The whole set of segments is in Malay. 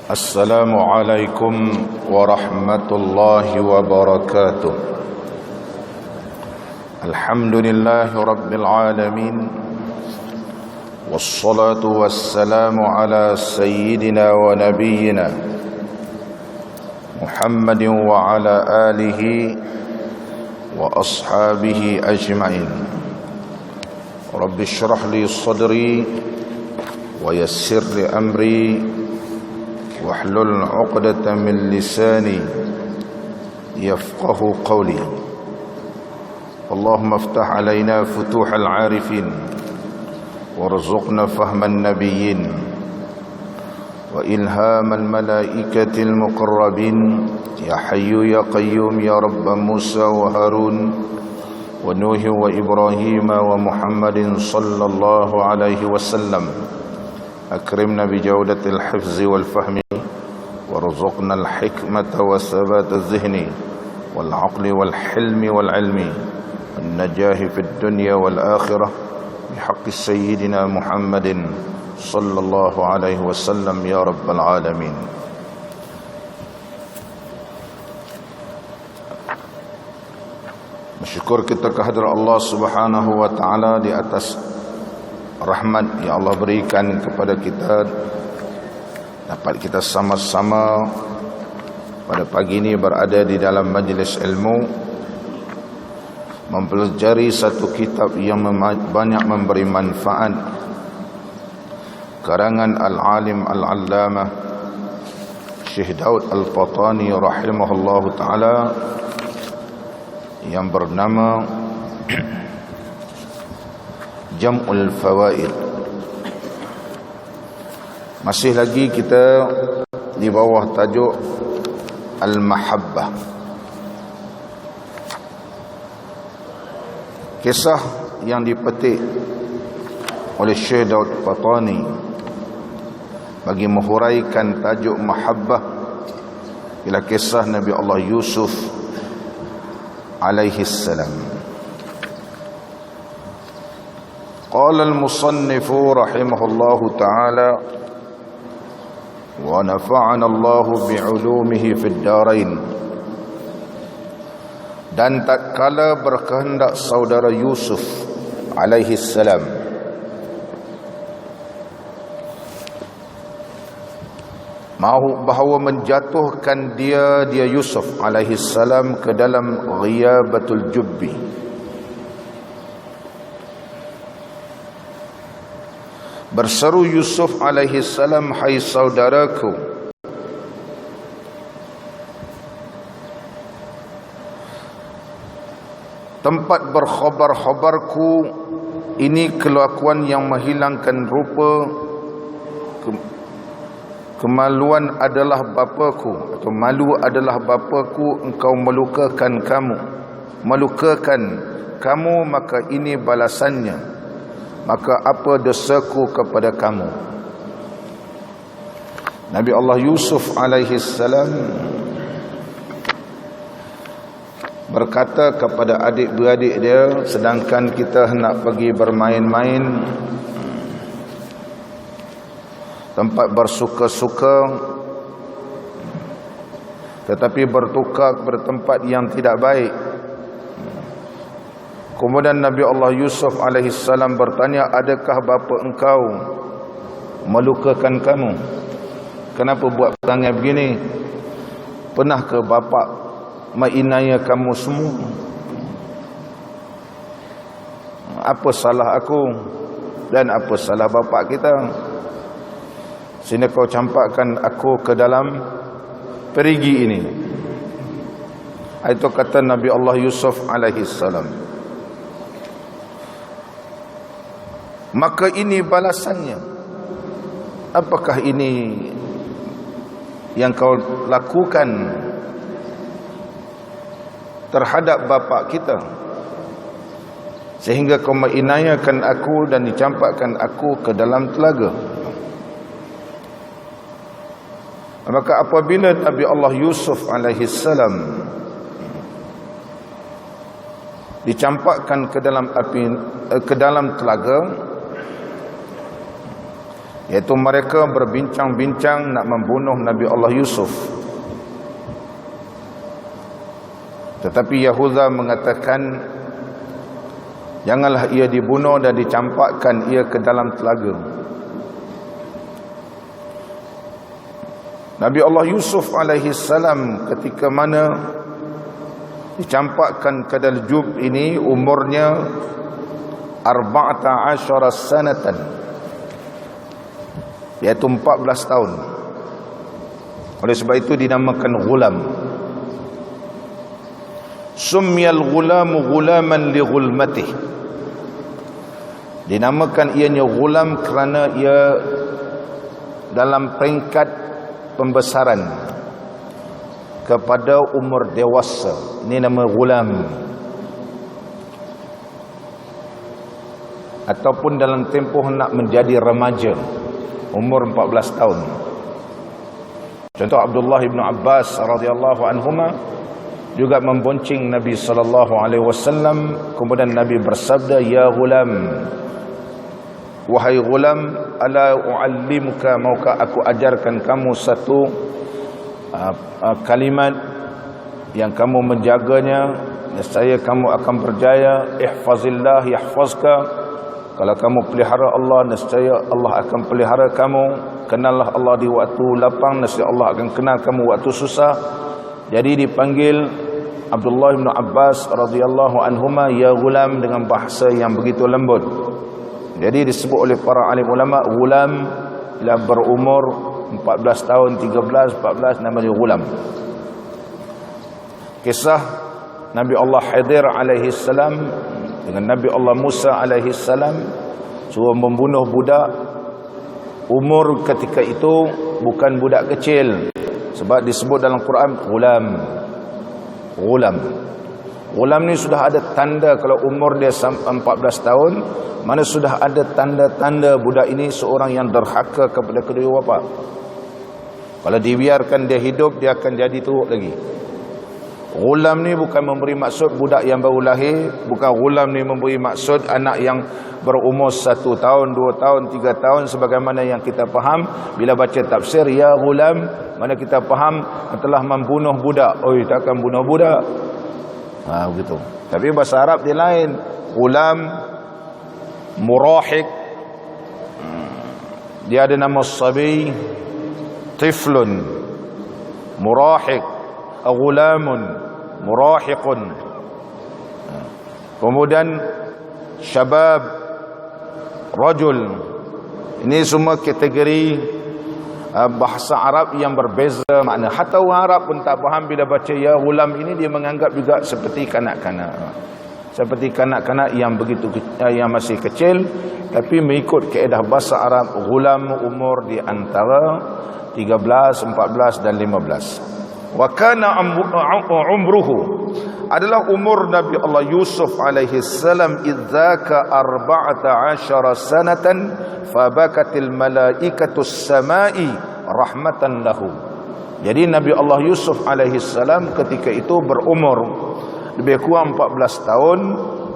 السلام عليكم ورحمة الله وبركاته. الحمد لله رب العالمين، والصلاة والسلام على سيدنا ونبينا محمد وعلى آله وأصحابه أجمعين. رب اشرح لي صدري ويسر لي أمري واحلل عقدة من لساني يفقه قولي. اللهم افتح علينا فتوح العارفين وارزقنا فهم النبيين وإلهام الملائكة المقربين. يا حي يا قيوم يا رب موسى وهارون ونوح وإبراهيم ومحمد صلى الله عليه وسلم. أكرمنا بجودة الحفظ والفهم وارزقنا الحكمة وثبات الذهن والعقل والحلم والعلم والنجاح في الدنيا والآخرة بحق سيدنا محمد صلى الله عليه وسلم يا رب العالمين. Bersyukur kita kehadrat Allah Subhanahu wa taala di atas rahmat yang Allah berikan kepada kita, dapat kita sama-sama pada pagi ini berada di dalam majlis ilmu, mempelajari satu kitab yang banyak memberi manfaat, karangan Al-Alim Al-Allamah Syekh Daud Al-Fatani rahimahullahu ta'ala, yang bernama Jam'ul Fawaid. Masih lagi kita di bawah tajuk Al-Mahabbah. Kisah yang dipetik oleh Syekh Daud Fatani bagi menghuraikan tajuk Mahabbah ialah kisah Nabi Allah Yusuf alaihi salam. قال المصنف رحمه الله تعالى ونفعنا الله بعلومه في الدارين. Dan tak kala berkehendak saudara Yusuf alaihi salam mahu bahawa menjatuhkan dia Yusuf alaihi salam ke dalam ghiyabatul jubbi, berseru Yusuf alaihi salam, hai saudaraku, tempat berkhabar-khabarku ini kelakuan yang menghilangkan rupa, kemaluan adalah bapaku, atau malu adalah bapaku, engkau melukakan kamu, maka ini balasannya. Maka apa dosaku kepada kamu? Nabi Allah Yusuf alaihi salam berkata kepada adik-beradik dia, sedangkan kita nak pergi bermain-main, tempat bersuka-suka, tetapi bertukar bertempat yang tidak baik. Kemudian Nabi Allah Yusuf alaihi salam bertanya, adakah bapa engkau melukakan kamu? Kenapa buat perangai begini? Pernahkah bapa menganiaya kamu semua? Apa salah aku dan apa salah bapa kita sehingga kau campakkan aku ke dalam perigi ini? Itu kata Nabi Allah Yusuf alaihi salam. Maka ini balasannya. Apakah ini yang kau lakukan terhadap bapa kita, sehingga kau menganiayakan aku dan dicampakkan aku ke dalam telaga? Maka apabila Nabi Allah Yusuf alaihi salam dicampakkan ke dalam api, ke dalam telaga, iaitu mereka berbincang-bincang nak membunuh Nabi Allah Yusuf. Tetapi Yahuda mengatakan, janganlah ia dibunuh dan dicampakkan ia ke dalam telaga. Nabi Allah Yusuf alaihi salam ketika mana dicampakkan ke dalam jub ini, umurnya 14 sanatan, iaitu 14 tahun. Oleh sebab itu dinamakan ghulam. Summiyal ghulamu ghulaman li ghulmatih. Dinamakan ianya ghulam kerana ia dalam peringkat pembesaran kepada umur dewasa. Ini nama ghulam. Ataupun dalam tempoh nak menjadi remaja, umur 14 tahun. Contoh Abdullah ibn Abbas radhiyallahu anhuma juga membonceng Nabi sallallahu alaihi wasallam, kemudian Nabi bersabda, ya ghulam, wahai ghulam, ala uallimuka, maukah aku ajarkan kamu satu kalimat yang kamu menjaganya, nescaya kamu akan berjaya. Ihfazillah yahfazka, kalau kamu pelihara Allah, nescaya Allah akan pelihara kamu. Kenallah Allah di waktu lapang, nescaya Allah akan kenal kamu waktu susah. Jadi dipanggil Abdullah bin Abbas radhiyallahu anhuma ya ghulam dengan bahasa yang begitu lembut. Jadi disebut oleh para alim ulama ghulam bila berumur 14 tahun, 13, 14 namanya ghulam. Kisah Nabi Allah Khidir alaihi salam dengan Nabi Allah Musa alaihi salam suruh membunuh budak. Umur ketika itu bukan budak kecil, sebab disebut dalam Quran ghulam. Ghulam ni sudah ada tanda kalau umur dia 14 tahun, mana sudah ada tanda-tanda budak ini seorang yang derhaka kepada kedua bapa. Kalau dibiarkan dia hidup, dia akan jadi teruk lagi. Ghulam ni bukan memberi maksud budak yang baru lahir, bukan ghulam ni memberi maksud anak yang berumur 1 tahun, 2 tahun, 3 tahun sebagaimana yang kita faham bila baca tafsir ya ghulam, mana kita faham telah membunuh budak. Oi, takkan bunuh budak. Begitu. Tapi bahasa Arab dia lain. Ghulam, murahiq, dia ada nama sabi, tiflun, murahiq, ghulamun, murahiqun. Kemudian syabab, rajul. Ini semua kategori bahasa Arab yang berbeza makna. Hatta orang Arab pun tak faham bila baca ya ghulam ini, dia menganggap juga seperti kanak-kanak. Seperti kanak-kanak yang begitu yang masih kecil, tapi mengikut kaedah bahasa Arab ghulam umur di antara 13, 14 dan 15. Wa kana umruhu, adalah umur Nabi Allah Yusuf alaihi salam idzaka 14 sanatan fabakatil malaikatus samai rahmatan lahu. Jadi Nabi Allah Yusuf alaihi salam ketika itu berumur lebih kurang 14 tahun.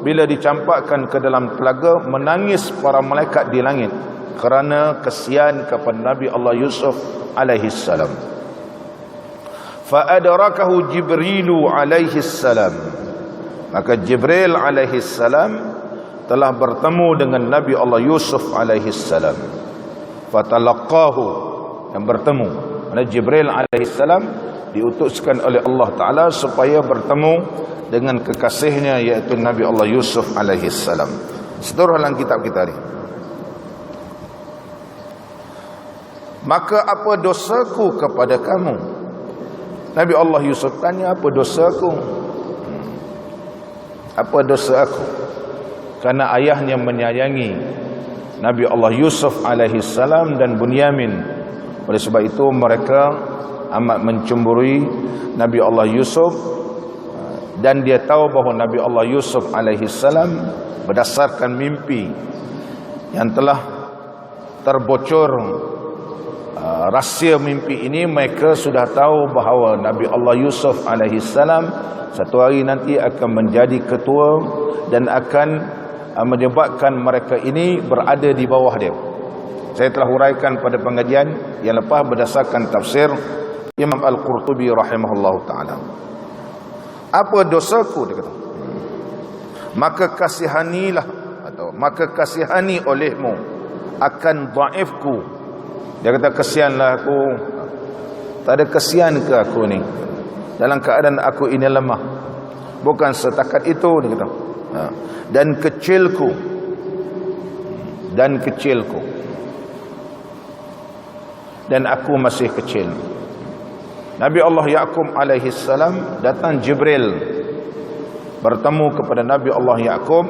Bila dicampakkan ke dalam telaga, menangis para malaikat di langit kerana kesian kepada Nabi Allah Yusuf alaihi salam. Fa adrakahu Jibrilu alaihi salam, maka Jibril alaihi salam telah bertemu dengan Nabi Allah Yusuf alaihi salam. Fatalaqahu, yang bertemu. Karena Jibril alaihi salam diutuskan oleh Allah Taala supaya bertemu dengan kekasihnya, iaitu Nabi Allah Yusuf alaihi salam. Seluruh dalam kitab kita ni. Maka apa dosaku kepada kamu? Nabi Allah Yusuf tanya, apa dosaku? Apa dosa aku? Karena ayahnya menyayangi Nabi Allah Yusuf alaihi salam dan Bunyamin. Oleh sebab itu mereka amat mencemburui Nabi Allah Yusuf, dan dia tahu bahawa Nabi Allah Yusuf alaihi salam berdasarkan mimpi yang telah terbocor, rahsia mimpi ini, mereka sudah tahu bahawa Nabi Allah Yusuf alaihi salam satu hari nanti akan menjadi ketua dan akan menyebabkan mereka ini berada di bawah dia. Saya telah huraikan pada pengajian yang lepas berdasarkan tafsir Imam Al-Qurtubi rahimahullahu ta'ala. Apa dosaku? Dia kata, maka kasihanilah, atau maka kasihani olehmu akan dhaifku. Dia kata, kesianlah aku. Tak ada kesian ke aku ni dalam keadaan aku ini lemah? Bukan setakat itu, dia kata. Dan kecilku, dan aku masih kecil. Nabi Allah Yaqub alaihi salam datang Jibril bertemu kepada Nabi Allah Yaqub.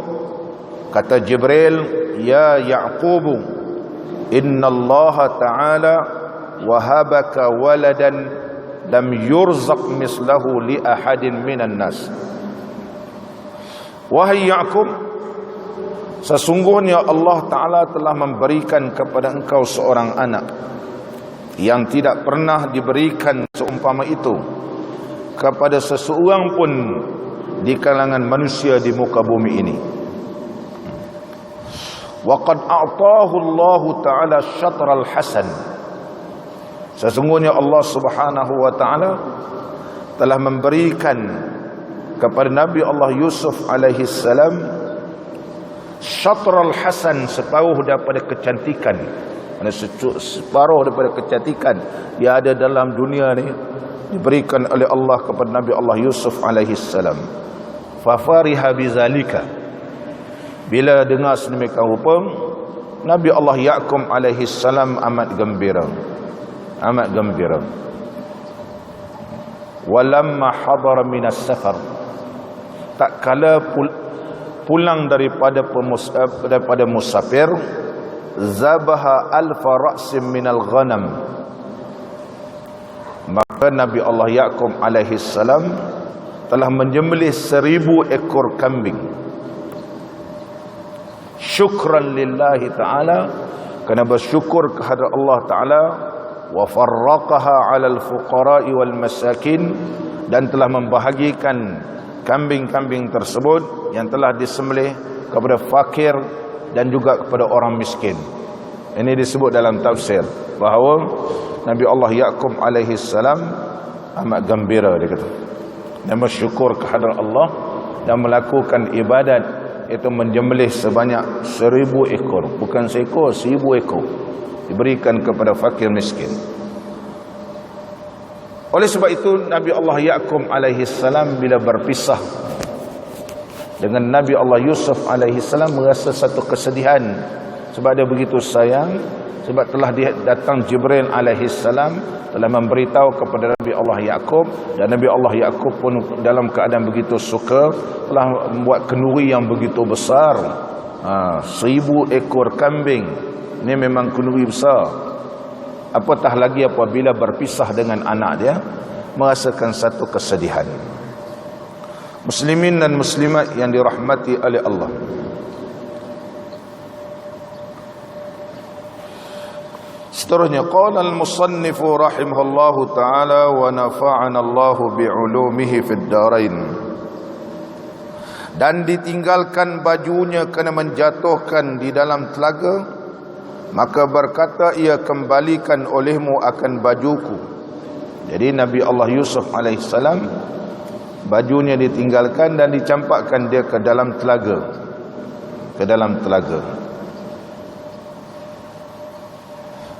Kata Jibril, ya Yaqub, inna Allah ta'ala wahabaka waladan lam yurzaq mislahu li ahadin minan nas. Wahai Yaqub, sesungguhnya Allah Ta'ala telah memberikan kepada engkau seorang anak yang tidak pernah diberikan seumpama itu kepada seseorang pun di kalangan manusia di muka bumi ini. Wa qad a'tahu Allah Ta'ala syatral hasan. Sesungguhnya Allah Subhanahu wa Ta'ala telah memberikan kepada Nabi Allah Yusuf alaihi salam syatral hasan, separuh daripada kecantikan. Separuh daripada kecantikan yang ada dalam dunia ni diberikan oleh Allah kepada Nabi Allah Yusuf alaihi salam. Fa fariha bizalika. Bila dengar sedemikian rupa, Nabi Allah Yaqub alaihi salam amat gembira. Walamma hadara minas safar, tak kala pulang daripada musafir, zabaha alfa ra'sim minal ghanam, maka Nabi Allah Yaqub alaihi salam telah menyembelih 1000 ekor kambing. Syukran lillahi ta'ala, kerana bersyukur kehadrat Allah Ta'ala. Wa farraqaha 'alal fuqara'i wal masakin, dan telah membahagikan kambing-kambing tersebut yang telah disembelih kepada fakir dan juga kepada orang miskin. Ini disebut dalam tafsir bahawa Nabi Allah Yaqub alaihi salam amat gembira, dia kata, dan bersyukur kehadrat Allah dan melakukan ibadat, itu menyembelih sebanyak 1000 ekor, bukan seekor, 1000 ekor diberikan kepada fakir miskin. Oleh sebab itu Nabi Allah Yaqub alaihi salam bila berpisah dengan Nabi Allah Yusuf alaihi salam merasa satu kesedihan, sebab dia begitu sayang, sebab telah datang Jibril alaihi salam telah memberitahu kepada Nabi Allah Yaqub, dan Nabi Allah Yaqub pun dalam keadaan begitu suka, telah membuat kenduri yang begitu besar, 1000 ekor kambing. Ini memang kenduri besar. Apatah lagi apabila berpisah dengan anak dia, merasakan satu kesedihan. Muslimin dan muslimat yang dirahmati oleh Allah, seterusnya qala al-musannif rahimahullahu ta'ala wa nafa'ana Allah bi'ulumihi fid darain. Dan ditinggalkan bajunya kerana menjatuhkan di dalam telaga, maka berkata ia, kembalikan olehmu akan bajuku. Jadi Nabi Allah Yusuf alaihissalam, bajunya ditinggalkan dan dicampakkan dia ke dalam telaga.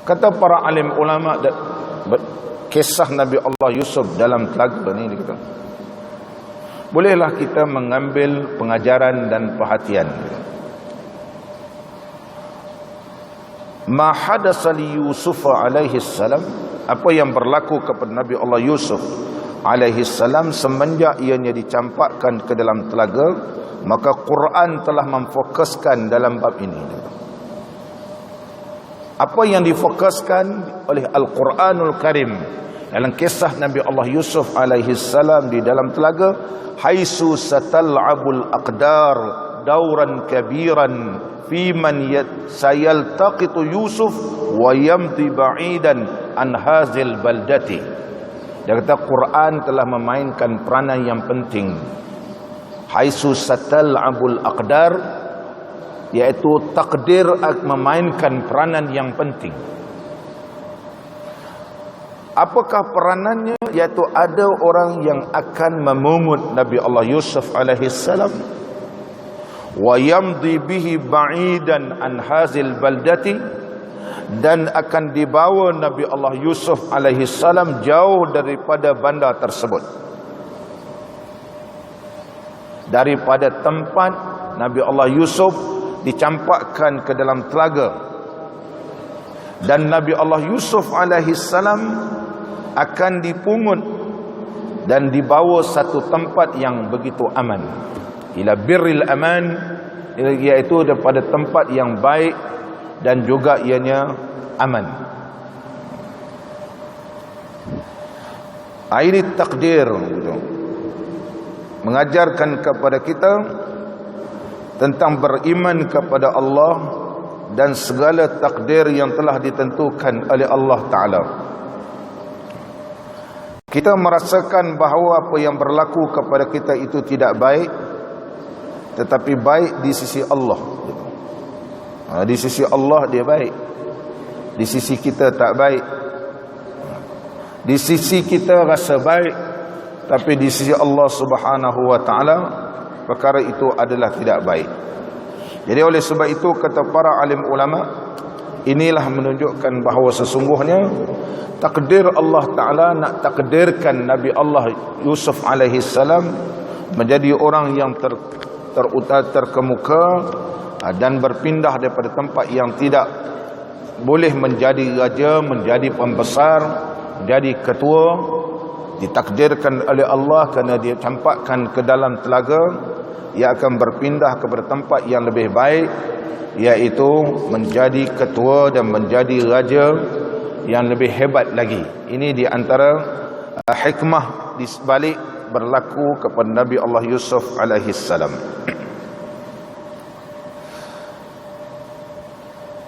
Kata para alim ulama, kisah Nabi Allah Yusuf dalam telaga ni, dia kata, bolehlah kita mengambil pengajaran dan perhatian. Ma hadasa li Yusuf alaihi salam, apa yang berlaku kepada Nabi Allah Yusuf alaihi salam semenjak ianya dicampakkan ke dalam telaga, maka Quran telah memfokuskan dalam bab ini. Apa yang difokuskan oleh Al-Quranul Karim dalam kisah Nabi Allah Yusuf alaihi salam di dalam telaga, haisu satal'abul aqdar dauran kabiran fi man sayaltaqitu Yusuf wa yamdi ba'idan an hazil baldati. Dia kata Quran telah memainkan peranan yang penting. Haisu satal'abul aqdar, iaitu takdir memainkan peranan yang penting. Apakah peranannya? Iaitu ada orang yang akan memungut Nabi Allah Yusuf alaihi salam wa yamdi bihi ba'idan an hazil baldati, dan akan dibawa Nabi Allah Yusuf alaihi salam jauh daripada bandar tersebut, daripada tempat Nabi Allah Yusuf dicampakkan ke dalam telaga, dan Nabi Allah Yusuf alaihi salam akan dipungut dan dibawa satu tempat yang begitu aman, ila birril aman, iaitu daripada tempat yang baik dan juga ianya aman. Ini takdir mengajarkan kepada kita tentang beriman kepada Allah dan segala takdir yang telah ditentukan oleh Allah Ta'ala. Kita merasakan bahawa apa yang berlaku kepada kita itu tidak baik, tetapi baik di sisi Allah. Di sisi Allah dia baik, di sisi kita tak baik. Di sisi kita rasa baik, tapi di sisi Allah Subhanahu wa Ta'ala perkara itu adalah tidak baik. Jadi oleh sebab itu kata para alim ulama, inilah menunjukkan bahawa sesungguhnya takdir Allah Ta'ala nak takdirkan Nabi Allah Yusuf alaihi salam menjadi orang yang terkemuka dan berpindah daripada tempat yang tidak boleh menjadi raja, menjadi pembesar, menjadi ketua, ditakdirkan oleh Allah kerana dia campakkan ke dalam telaga. Ia akan berpindah kepada tempat yang lebih baik, iaitu menjadi ketua dan menjadi raja yang lebih hebat lagi. Ini di antara hikmah di sebalik berlaku kepada Nabi Allah Yusuf alaihi salam.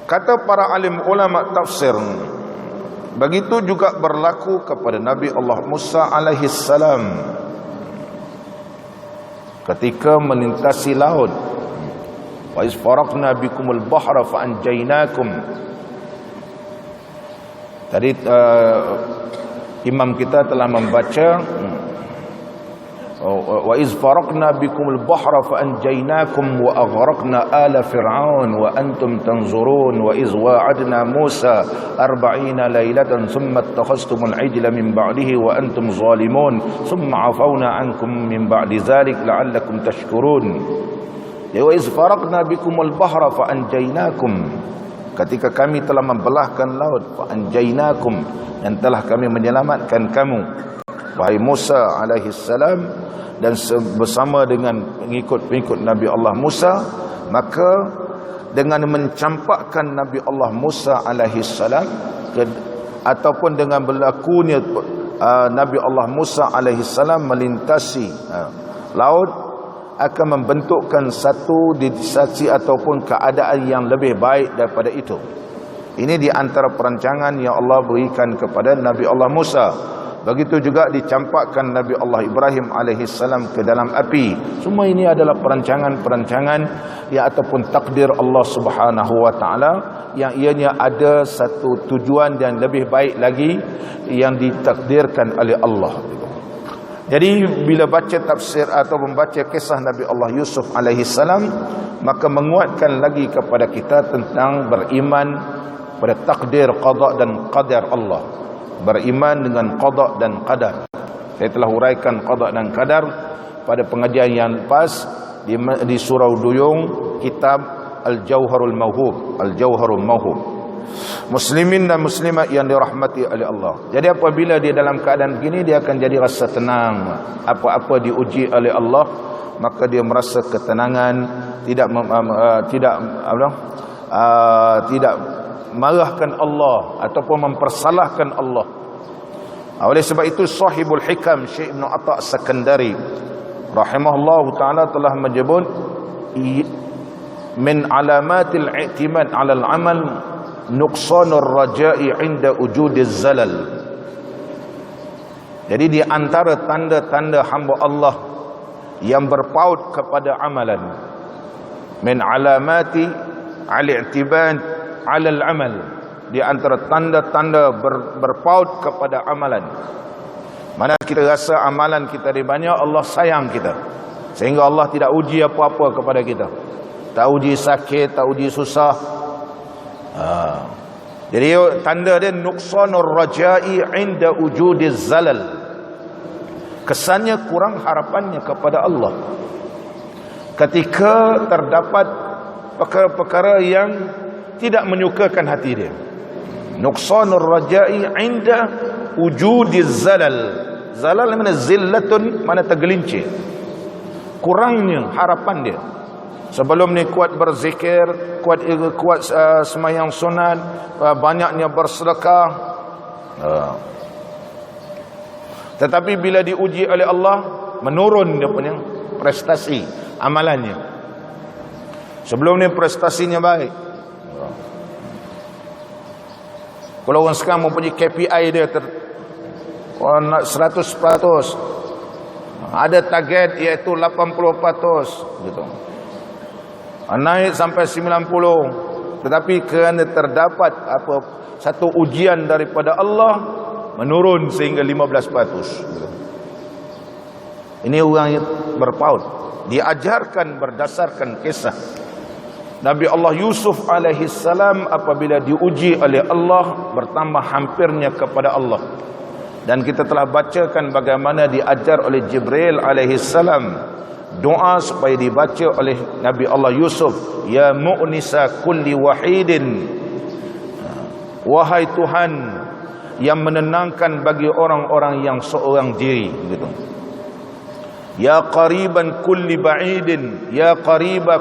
Kata para alim ulama tafsir, begitu juga berlaku kepada Nabi Allah Musa alaihi salam ketika melintasi laut. Wa iz faraqna bikumul bahra fa anjaynakum. Tadi imam kita telah membaca wa iz faraqna bikumul bahra fa anjaynakum wa aghraqna ala fir'aun wa antum tanzurun wa iz wa'adna Musa 40 laylatan thumma ittakhadhtumul ijla min ba'dihi wa antum zalimun thumma 'afawna 'ankum min ba'di dhalik la'allakum tashkurun. Ya wa iz faraqna bikumul bahra fa anjaynakum, ketika kami telah membelahkan laut, fa anjaynakum, dan telah kami menyelamatkan kamu wahai Musa alaihi salam dan bersama dengan pengikut-pengikut Nabi Allah Musa. Maka dengan mencampakkan Nabi Allah Musa alaihi salam ataupun dengan berlakunya Nabi Allah Musa alaihi salam melintasi laut akan membentukkan satu situasi ataupun keadaan yang lebih baik daripada itu. Ini di antara perancangan yang Allah berikan kepada Nabi Allah Musa. Begitu juga dicampakkan Nabi Allah Ibrahim alaihi salam ke dalam api. Semua ini adalah perancangan-perancangan ya ataupun takdir Allah Subhanahu wa Ta'ala, yang ianya ada satu tujuan yang lebih baik lagi yang ditakdirkan oleh Allah. Jadi bila baca tafsir atau membaca kisah Nabi Allah Yusuf alaihi salam, maka menguatkan lagi kepada kita tentang beriman pada takdir qada dan qadar Allah. Beriman dengan qada dan qadar. Saya telah huraikan qada dan qadar pada pengajian yang lepas di surau Duyung, kitab Al-Jauharul Mauhub. Al-Jauharul Mauhub. Muslimin dan muslimat yang dirahmati oleh Allah. Jadi apabila dia dalam keadaan begini, dia akan jadi rasa tenang. Apa-apa diuji oleh Allah, maka dia merasa ketenangan, tidak marahkan Allah ataupun mempersalahkan Allah. Oleh sebab itu sahibul hikam Syekh Ibn Atta' Sakandari rahimahullahu ta'ala telah menyebut min alamatil i'timad 'ala al-'amal nuqsanur raja'i 'inda wujudiz zalal. Jadi di antara tanda-tanda hamba Allah yang berpaut kepada amalan, min alamati al-i'tibad 'ala al-amal, di antara tanda-tanda berpaut kepada amalan. Mana kita rasa amalan kita ni banyak, Allah sayang kita, sehingga Allah tidak uji apa-apa kepada kita. Tak uji sakit, tak uji susah. Jadi tanda dia nuqsanur raja'i 'inda wujudiz zalal. Kesannya kurang harapannya kepada Allah ketika terdapat perkara-perkara yang tidak menyukakan hati dia. Nuqsanur raja'i 'inda wujudiz zalal. Zalal mana? Zillatun, mana tergelincir. Kurangnya harapan dia. Sebelum ni kuat berzikir, kuat sembahyang sunat, banyaknya bersedekah. Tetapi bila diuji oleh Allah, menurun dia punya prestasi amalannya. Sebelum ni prestasinya baik. Kalau orang sekarang mempunyai KPI dia nak 100%, ada target iaitu 80% gitu. Naik sampai 90, tetapi kerana terdapat satu ujian daripada Allah, menurun sehingga 15% gitu. Ini orang yang berpaut, diajarkan berdasarkan kisah Nabi Allah Yusuf alaihi salam apabila diuji oleh Allah, bertambah hampirnya kepada Allah. Dan kita telah bacakan bagaimana diajar oleh Jibril alaihi salam doa supaya dibaca oleh Nabi Allah Yusuf, ya mu'nisa kulli wahidin, wahai Tuhan yang menenangkan bagi orang-orang yang seorang diri gitu. Ya qariban kulli ba'idin, ya qariba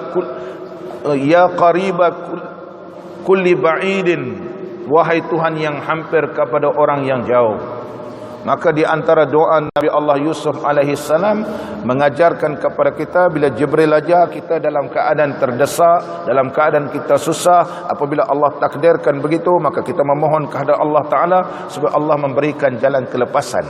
kulli ba'idin, wahai Tuhan yang hampir kepada orang yang jauh. Maka di antara doa Nabi Allah Yusuf alaihi salam mengajarkan kepada kita, bila Jibril ajar kita dalam keadaan terdesak, dalam keadaan kita susah, apabila Allah takdirkan begitu, maka kita memohon kepada Allah Ta'ala supaya Allah memberikan jalan kelepasan.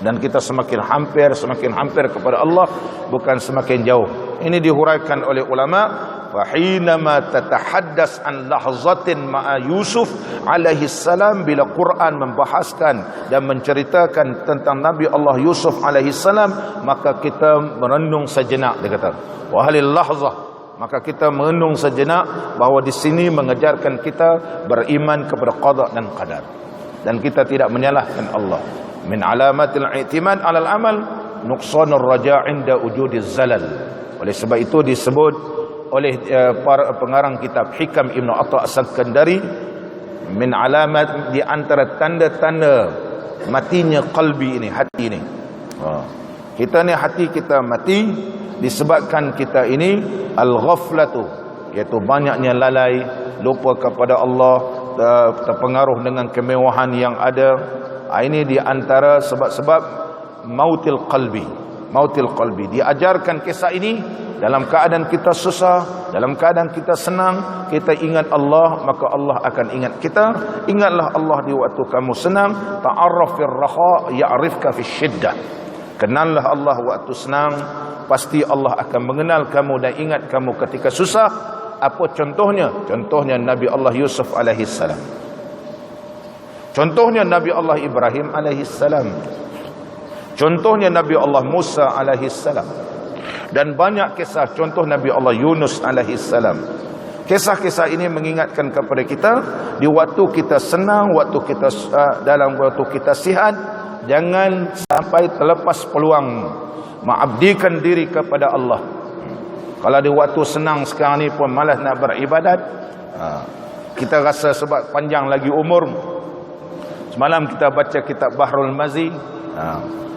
Dan kita semakin hampir kepada Allah, bukan semakin jauh. Ini dihuraikan oleh ulama, fahinama tatahaddas an lahzatin ma'a Yusuf alaihi salam, bila Quran membahaskan dan menceritakan tentang Nabi Allah Yusuf alaihi salam, maka kita merenung sejenak. Dia kata wahalil lahzah, maka kita merenung sejenak bahawa di sini mengajarkan kita beriman kepada qada dan qadar, dan kita tidak menyalahkan Allah. Min alamatil i'timad 'alal amal nuqsanur raja' 'inda wujudiz zalal. Oleh sebab itu disebut oleh para pengarang kitab Hikam Ibn Atta' As-Sakandari, min alamat, di antara tanda-tanda matinya qalbi ini, hati ini. Kita ni hati kita mati disebabkan kita ini al-ghaflatu, iaitu banyaknya lalai, lupa kepada Allah, terpengaruh dengan kemewahan yang ada. Ini di antara sebab-sebab mautil qalbi. Diajarkan kisah ini dalam keadaan kita susah, dalam keadaan kita senang, kita ingat Allah, maka Allah akan ingat kita. Ingatlah Allah di waktu kamu senang. Ta'arraf fir raha ya'rifka fis syiddah. Kenallah Allah waktu senang, pasti Allah akan mengenal kamu dan ingat kamu ketika susah. Apa contohnya? Contohnya Nabi Allah Yusuf alaihi salam. Contohnya Nabi Allah Ibrahim alaihi salam. Contohnya Nabi Allah Musa alaihi salam. Dan banyak kisah contoh Nabi Allah Yunus alaihi salam. Kisah-kisah ini mengingatkan kepada kita, di waktu kita senang, waktu kita dalam waktu kita sihat, jangan sampai terlepas peluang mengabdikan diri kepada Allah. Kalau di waktu senang sekarang ni pun malas nak beribadat, kita rasa sebab panjang lagi umur. Semalam kita baca kitab Bahrul Mazi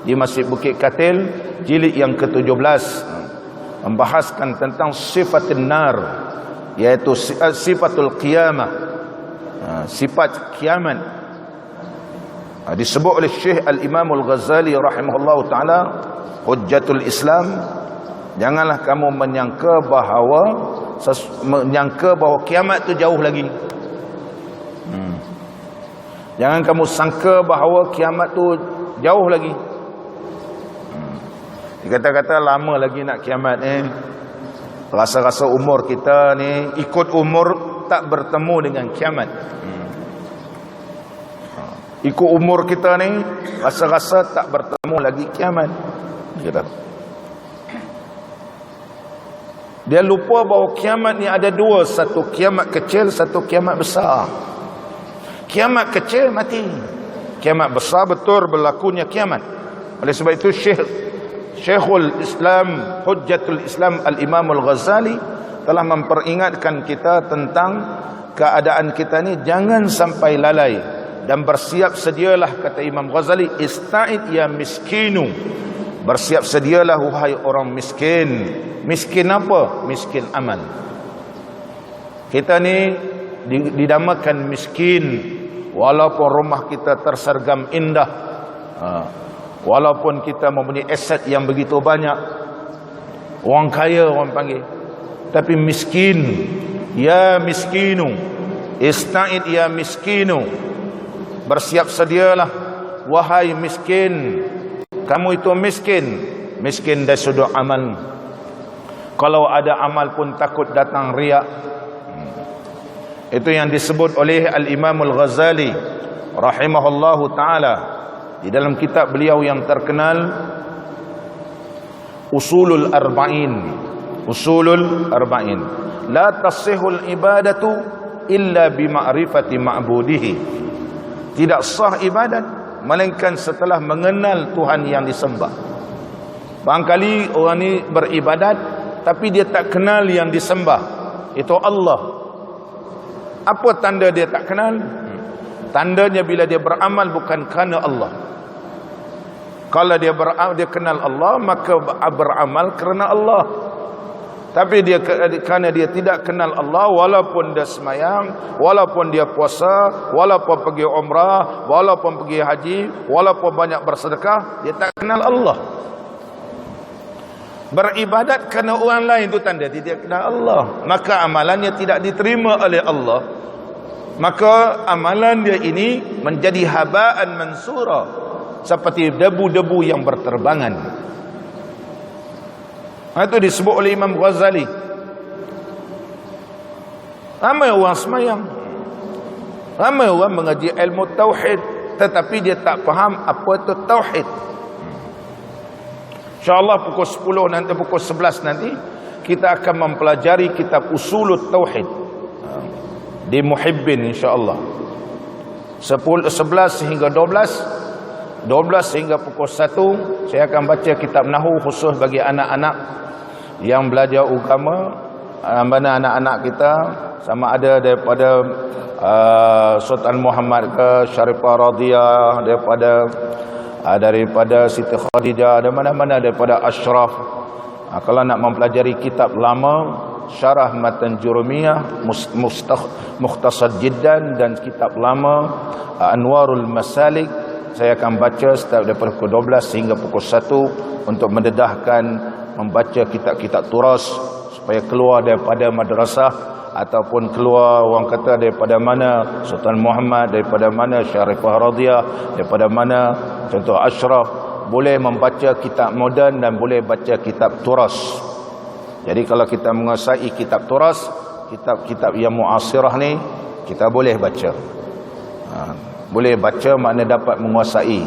di Masjid Bukit Katil, jilid yang ke-17, membahaskan tentang sifatul nar, iaitu sifatul qiyamah, sifat kiamat. Disebut oleh Syekh Al-Imam Al-Ghazali rahimahullahu ta'ala, Hujjatul Islam, janganlah kamu menyangka bahawa kiamat itu jauh lagi. Jangan kamu sangka bahawa kiamat tu jauh lagi. Dikata-kata lama lagi nak kiamat Rasa-rasa umur kita ni ikut umur tak bertemu dengan kiamat. Ikut umur kita ni rasa-rasa tak bertemu lagi kiamat. Dia lupa bahawa kiamat ni ada dua, satu kiamat kecil, satu kiamat besar. Kiamat kecil mati, kiamat besar betul berlakunya kiamat. Oleh sebab itu Syekhul Islam, Hujjatul Islam Al-Imam Al-Ghazali telah memperingatkan kita tentang keadaan kita ni jangan sampai lalai dan bersiap sedialah, kata Imam Ghazali, ista'id ya miskinu, bersiap sedialah wahai orang miskin. Miskin apa? Miskin amal. Kita ni dinamakan miskin walaupun rumah kita tersergam indah, walaupun kita mempunyai aset yang begitu banyak, orang kaya orang panggil, tapi miskin. Ya miskinu, ista'id ya miskinu, bersiap sedialah wahai miskin. Kamu itu miskin, miskin dari sudut amal. Kalau ada amal pun takut datang riak. Itu yang disebut oleh Al-Imam Al-Ghazali rahimahullahu ta'ala di dalam kitab beliau yang terkenal Usulul Arba'in. Usulul Arba'in. La tasihul ibadatu illa bima'rifati ma'budihi. Tidak sah ibadat melainkan setelah mengenal Tuhan yang disembah. Barangkali orang ni beribadat tapi dia tak kenal yang disembah, itu Allah. Apa tanda dia tak kenal? Tandanya bila dia beramal bukan kerana Allah. Kalau dia kenal Allah, maka beramal kerana Allah. Tapi kerana dia tidak kenal Allah, walaupun dia semayang, walaupun dia puasa, walaupun pergi umrah, walaupun pergi haji, walaupun banyak bersedekah, dia tak kenal Allah. Beribadat kerana orang lain itu tanda dia tidak kenal Allah, maka amalannya tidak diterima oleh Allah. Maka amalan dia ini menjadi habaan mansura, seperti debu-debu yang berterbangan. Itu disebut oleh Imam Ghazali. Ramai orang semayang, ramai orang mengaji ilmu tauhid, tetapi dia tak faham apa itu tauhid. InsyaAllah pukul 10 nanti, pukul 11 nanti kita akan mempelajari kitab Usulut Tauhid di Muhibbin, insyaAllah 11 hingga 12 hingga pukul 1 saya akan baca kitab Nahu khusus bagi anak-anak yang belajar agama. Mana anak-anak kita, sama ada daripada Sultan Muhammad ke, Syarifah Radiyah, daripada Siti Khadijah, ada mana-mana, daripada Ashraf. Kalau nak mempelajari kitab lama, Syarah Matan Jurumiyah, Mukhtasar Jiddan, dan kitab lama Anwarul Masalik, saya akan baca setiap daripada pukul 12 hingga pukul 1 untuk mendedahkan membaca kitab-kitab turas supaya keluar daripada madrasah ataupun keluar orang kata daripada mana Sultan Muhammad, daripada mana Syarifah Radiyah, daripada mana contoh Ashraf, boleh membaca kitab moden dan boleh baca kitab turas. Jadi kalau kita menguasai kitab turas, kitab-kitab yang muasirah ni kita boleh baca. Boleh baca makna dapat menguasai,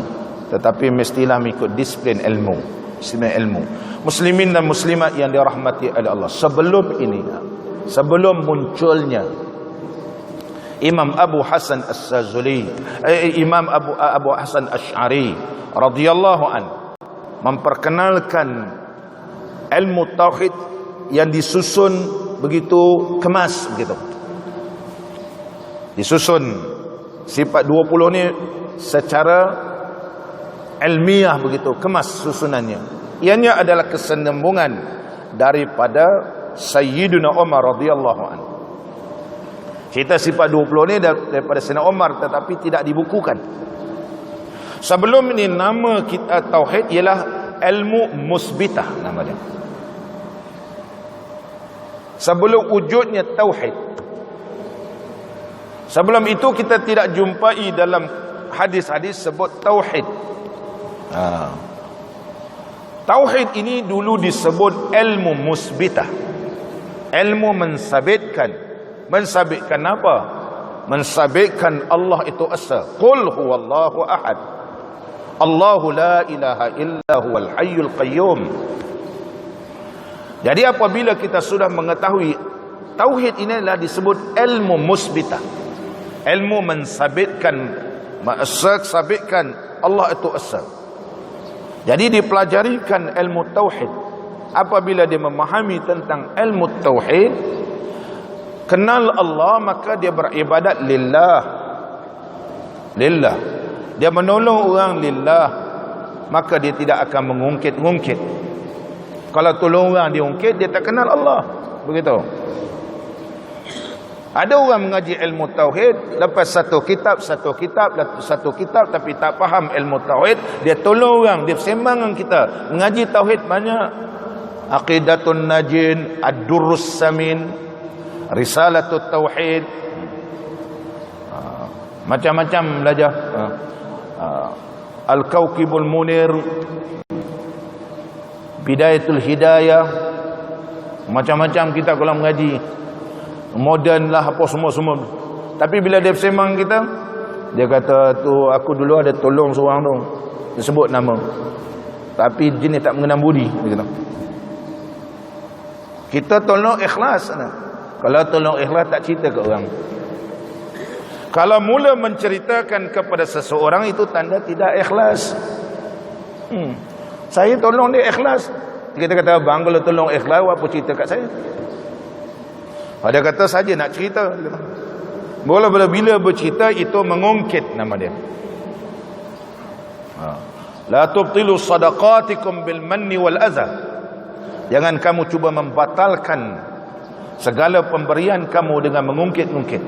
tetapi mestilah mengikut disiplin ilmu. Muslimin dan muslimat yang dirahmati oleh Allah, sebelum munculnya Imam Abu Hasan As-Sazuli, Imam Abu Hasan Asy'ari radhiyallahu an memperkenalkan ilmu tauhid yang disusun begitu kemas, begitu disusun. Sifat 20 ni secara ilmiah begitu kemas susunannya. Ianya adalah kesinambungan daripada Sayyiduna Umar radhiyallahu anhu. Cerita sifat 20 ni daripada Sayyidina Umar, tetapi tidak dibukukan. Sebelum ini nama kita tauhid ialah ilmu musbitah, nama dia. Sebelum wujudnya tauhid. Sebelum itu kita tidak jumpai dalam hadis-hadis sebut tauhid. Tauhid ini dulu disebut ilmu musbitah. Ilmu mensabitkan. Mensabitkan apa? Mensabitkan Allah itu asa. Qul huwallahu ahad. Allahu la ilaha illa huwal hayyul qayyum. Jadi apabila kita sudah mengetahui tauhid ini adalah disebut ilmu musbitah. Ilmu mensabitkan, sabitkan Allah itu asa. Jadi dipelajarikan ilmu tauhid. Apabila dia memahami tentang ilmu tauhid, kenal Allah, maka dia beribadat lillah. Lillah. Dia menolong orang lillah, maka dia tidak akan mengungkit-ungkit. Kalau tolong orang dia ungkit, dia tak kenal Allah. Begitu. Ada orang mengaji ilmu tauhid, lepas satu kitab tapi tak faham ilmu tauhid, dia tolong orang, dia sembang dengan kita. Mengaji tauhid banyak. Aqidatun Najin, Ad-Durrus Samin, Risalatut Tauhid, macam-macam belajar. Al-Kawkibul Munir, Bidayatul Hidayah, macam-macam kita kalau mengaji. Moden lah apa semua-semua. Tapi bila dia sembang kita, dia kata tu aku dulu ada tolong seorang tu, dia sebut nama, tapi jenis tak mengenal budi. Dia kata kita tolong ikhlas. Kalau tolong ikhlas tak cerita ke orang. Kalau mula menceritakan kepada seseorang, itu tanda tidak ikhlas. Saya tolong dia ikhlas. Kita kata bang, kalau tolong ikhlas apa cerita kat saya? Dia kata saja nak cerita. Bila bercerita itu mengungkit nama dia. La tubtilu sadaqatikum bil manni wal adha. Jangan kamu cuba membatalkan segala pemberian kamu dengan mengungkit-ungkit.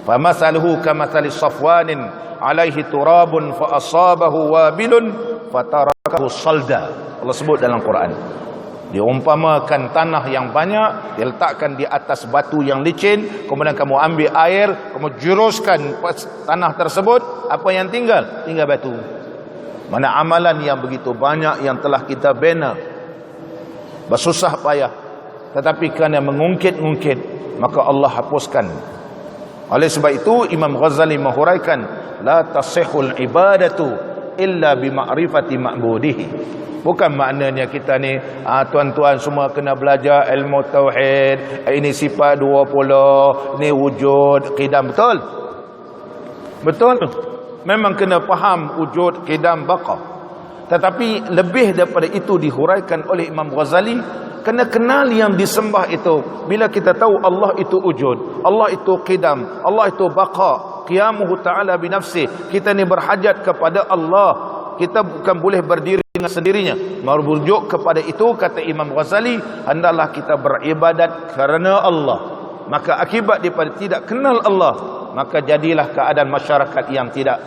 Fa masaluhu kamathali safwanin alaihi turabun fa asabahu wabilun fatarakahu salda. Allah sebut dalam Quran. Diumpamakan tanah yang banyak, diletakkan di atas batu yang licin, kemudian kamu ambil air, kamu juruskan tanah tersebut, apa yang tinggal? Tinggal batu. Mana amalan yang begitu banyak yang telah kita bina, bersusah payah, tetapi kerana mengungkit-ungkit, maka Allah hapuskan. Oleh sebab itu Imam Ghazali menghuraikan, la tasihul ibadatu illa bima'rifati ma'budihi. Bukan maknanya kita ni tuan-tuan semua kena belajar ilmu tauhid, ini sifat 20, ni wujud qidam. Betul? Betul. Memang kena faham wujud qidam baqa. Tetapi lebih daripada itu dihuraikan oleh Imam Ghazali, kena kenal yang disembah itu. Bila kita tahu Allah itu wujud, Allah itu qidam, Allah itu baqa, qiyamuhu ta'ala binafsih, kita ni berhajat kepada Allah. Kita bukan boleh berdiri dengan sendirinya. Merujuk kepada itu, kata Imam Ghazali, hendaklah kita beribadat kerana Allah. Maka akibat daripada tidak kenal Allah, maka jadilah keadaan masyarakat yang tidak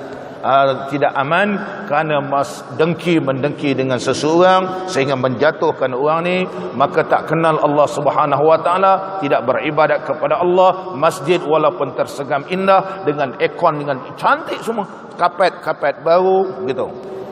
aman, kerana mendengki dengan seseorang sehingga menjatuhkan orang ni. Maka tak kenal Allah Subhanahu wa taala, tidak beribadat kepada Allah. Masjid walaupun tersegam indah dengan aircon, dengan cantik semua, kapet baru gitu,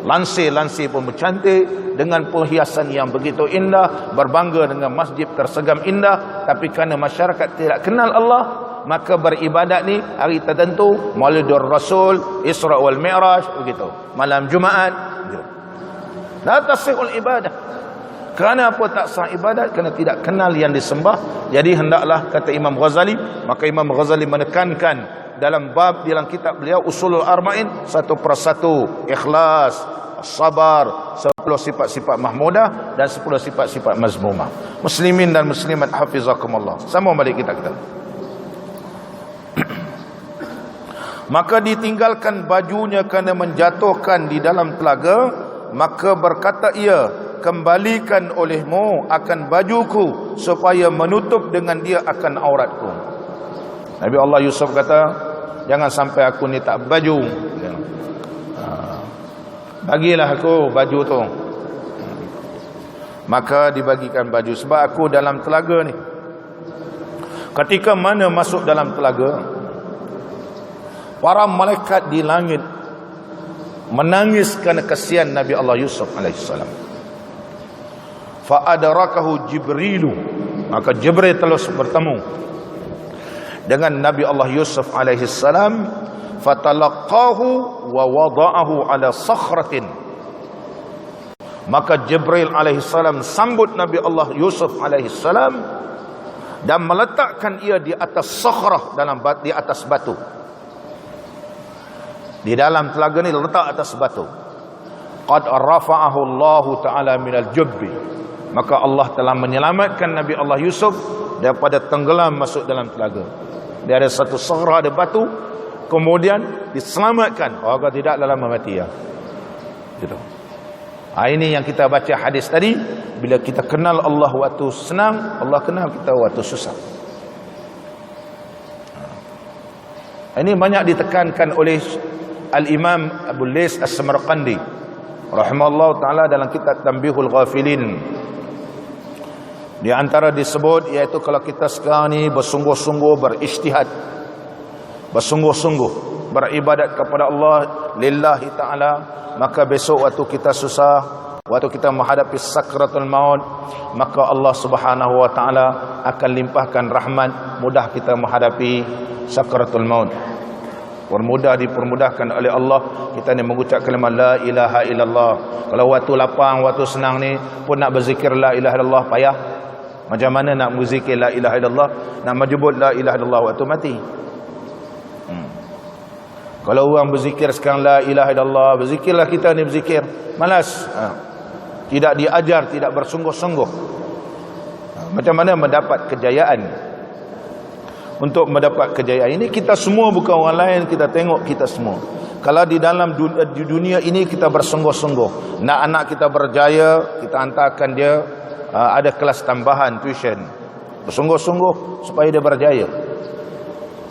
lansir pun bercantik dengan perhiasan yang begitu indah, berbangga dengan masjid tersegam indah, tapi kerana masyarakat tidak kenal Allah, maka beribadat ni hari tertentu, Maulidur Rasul, Isra wal Mi'raj begitu, malam Jumaat gitu. La tasihul ibadah. Kerana apa tak sah ibadat? Kerana tidak kenal yang disembah. Jadi hendaklah, kata Imam Ghazali, maka Imam Ghazali menekankan dalam kitab beliau Usulul Arba'in, satu persatu ikhlas, sabar, 10 sifat-sifat mahmudah dan 10 sifat-sifat mazmumah. Muslimin dan muslimat hafizakumullah. Sama balik kita. Maka ditinggalkan bajunya kerana menjatuhkan di dalam telaga, maka berkata ia, kembalikan olehmu akan bajuku supaya menutup dengan dia akan auratku. Nabi Allah Yusuf kata, jangan sampai aku ni tak baju, bagilah aku baju tu. Maka dibagikan baju, sebab aku dalam telaga ni. Ketika mana masuk dalam telaga, para malaikat di langit menangis kerana kesian Nabi Allah Yusuf alaihissalam. Fa adrakahu Jibrilu, Maka Jibril terus bertemu dengan Nabi Allah Yusuf alaihi salam, fatalaqahu wa wada'ahu ala sakhratin. Maka Jibril alaihi salam sambut Nabi Allah Yusuf alaihi salam dan meletakkan ia di atas sakhrah, di atas batu. Di dalam telaga ni letak atas batu. Qad rafa'ahu Allah taala minal jubbi. Maka Allah telah menyelamatkan Nabi Allah Yusuf daripada tenggelam masuk dalam telaga. Dia ada satu sakhrah, ada batu, kemudian diselamatkan agar tidak lama mati ya. Gitu. Ini yang kita baca hadis tadi. Bila kita kenal Allah waktu senang, Allah kenal kita waktu susah. Ini banyak ditekankan oleh Al-Imam Abu Lais As-Samarqandi rahimahullah ta'ala dalam kitab Tanbihul Ghafilin. Di antara disebut iaitu kalau kita sekarang ni bersungguh-sungguh berijtihad, bersungguh-sungguh beribadat kepada Allah lillahi ta'ala, maka besok waktu kita susah, waktu kita menghadapi sakratul maut, maka Allah Subhanahu wa taala akan limpahkan rahmat, mudah kita menghadapi sakratul maut. Dipermudahkan oleh Allah kita ni mengucap kalimat la ilaha illallah. Kalau waktu lapang, waktu senang ni pun nak berzikir la ilaha illallah payah. Macam mana nak berzikir la ilaha illallah, nak menyebut la ilaha illallah waktu mati? Kalau orang berzikir sekarang la ilaha illallah, berzikirlah kita ni berzikir, malas. Tidak diajar, tidak bersungguh-sungguh. Macam mana mendapat kejayaan? Untuk mendapat kejayaan ini kita semua, bukan orang lain, kita tengok kita semua. Kalau di dalam dunia ini kita bersungguh-sungguh, nak anak kita berjaya, kita hantarkan dia ada kelas tambahan tuition, bersungguh-sungguh supaya dia berjaya.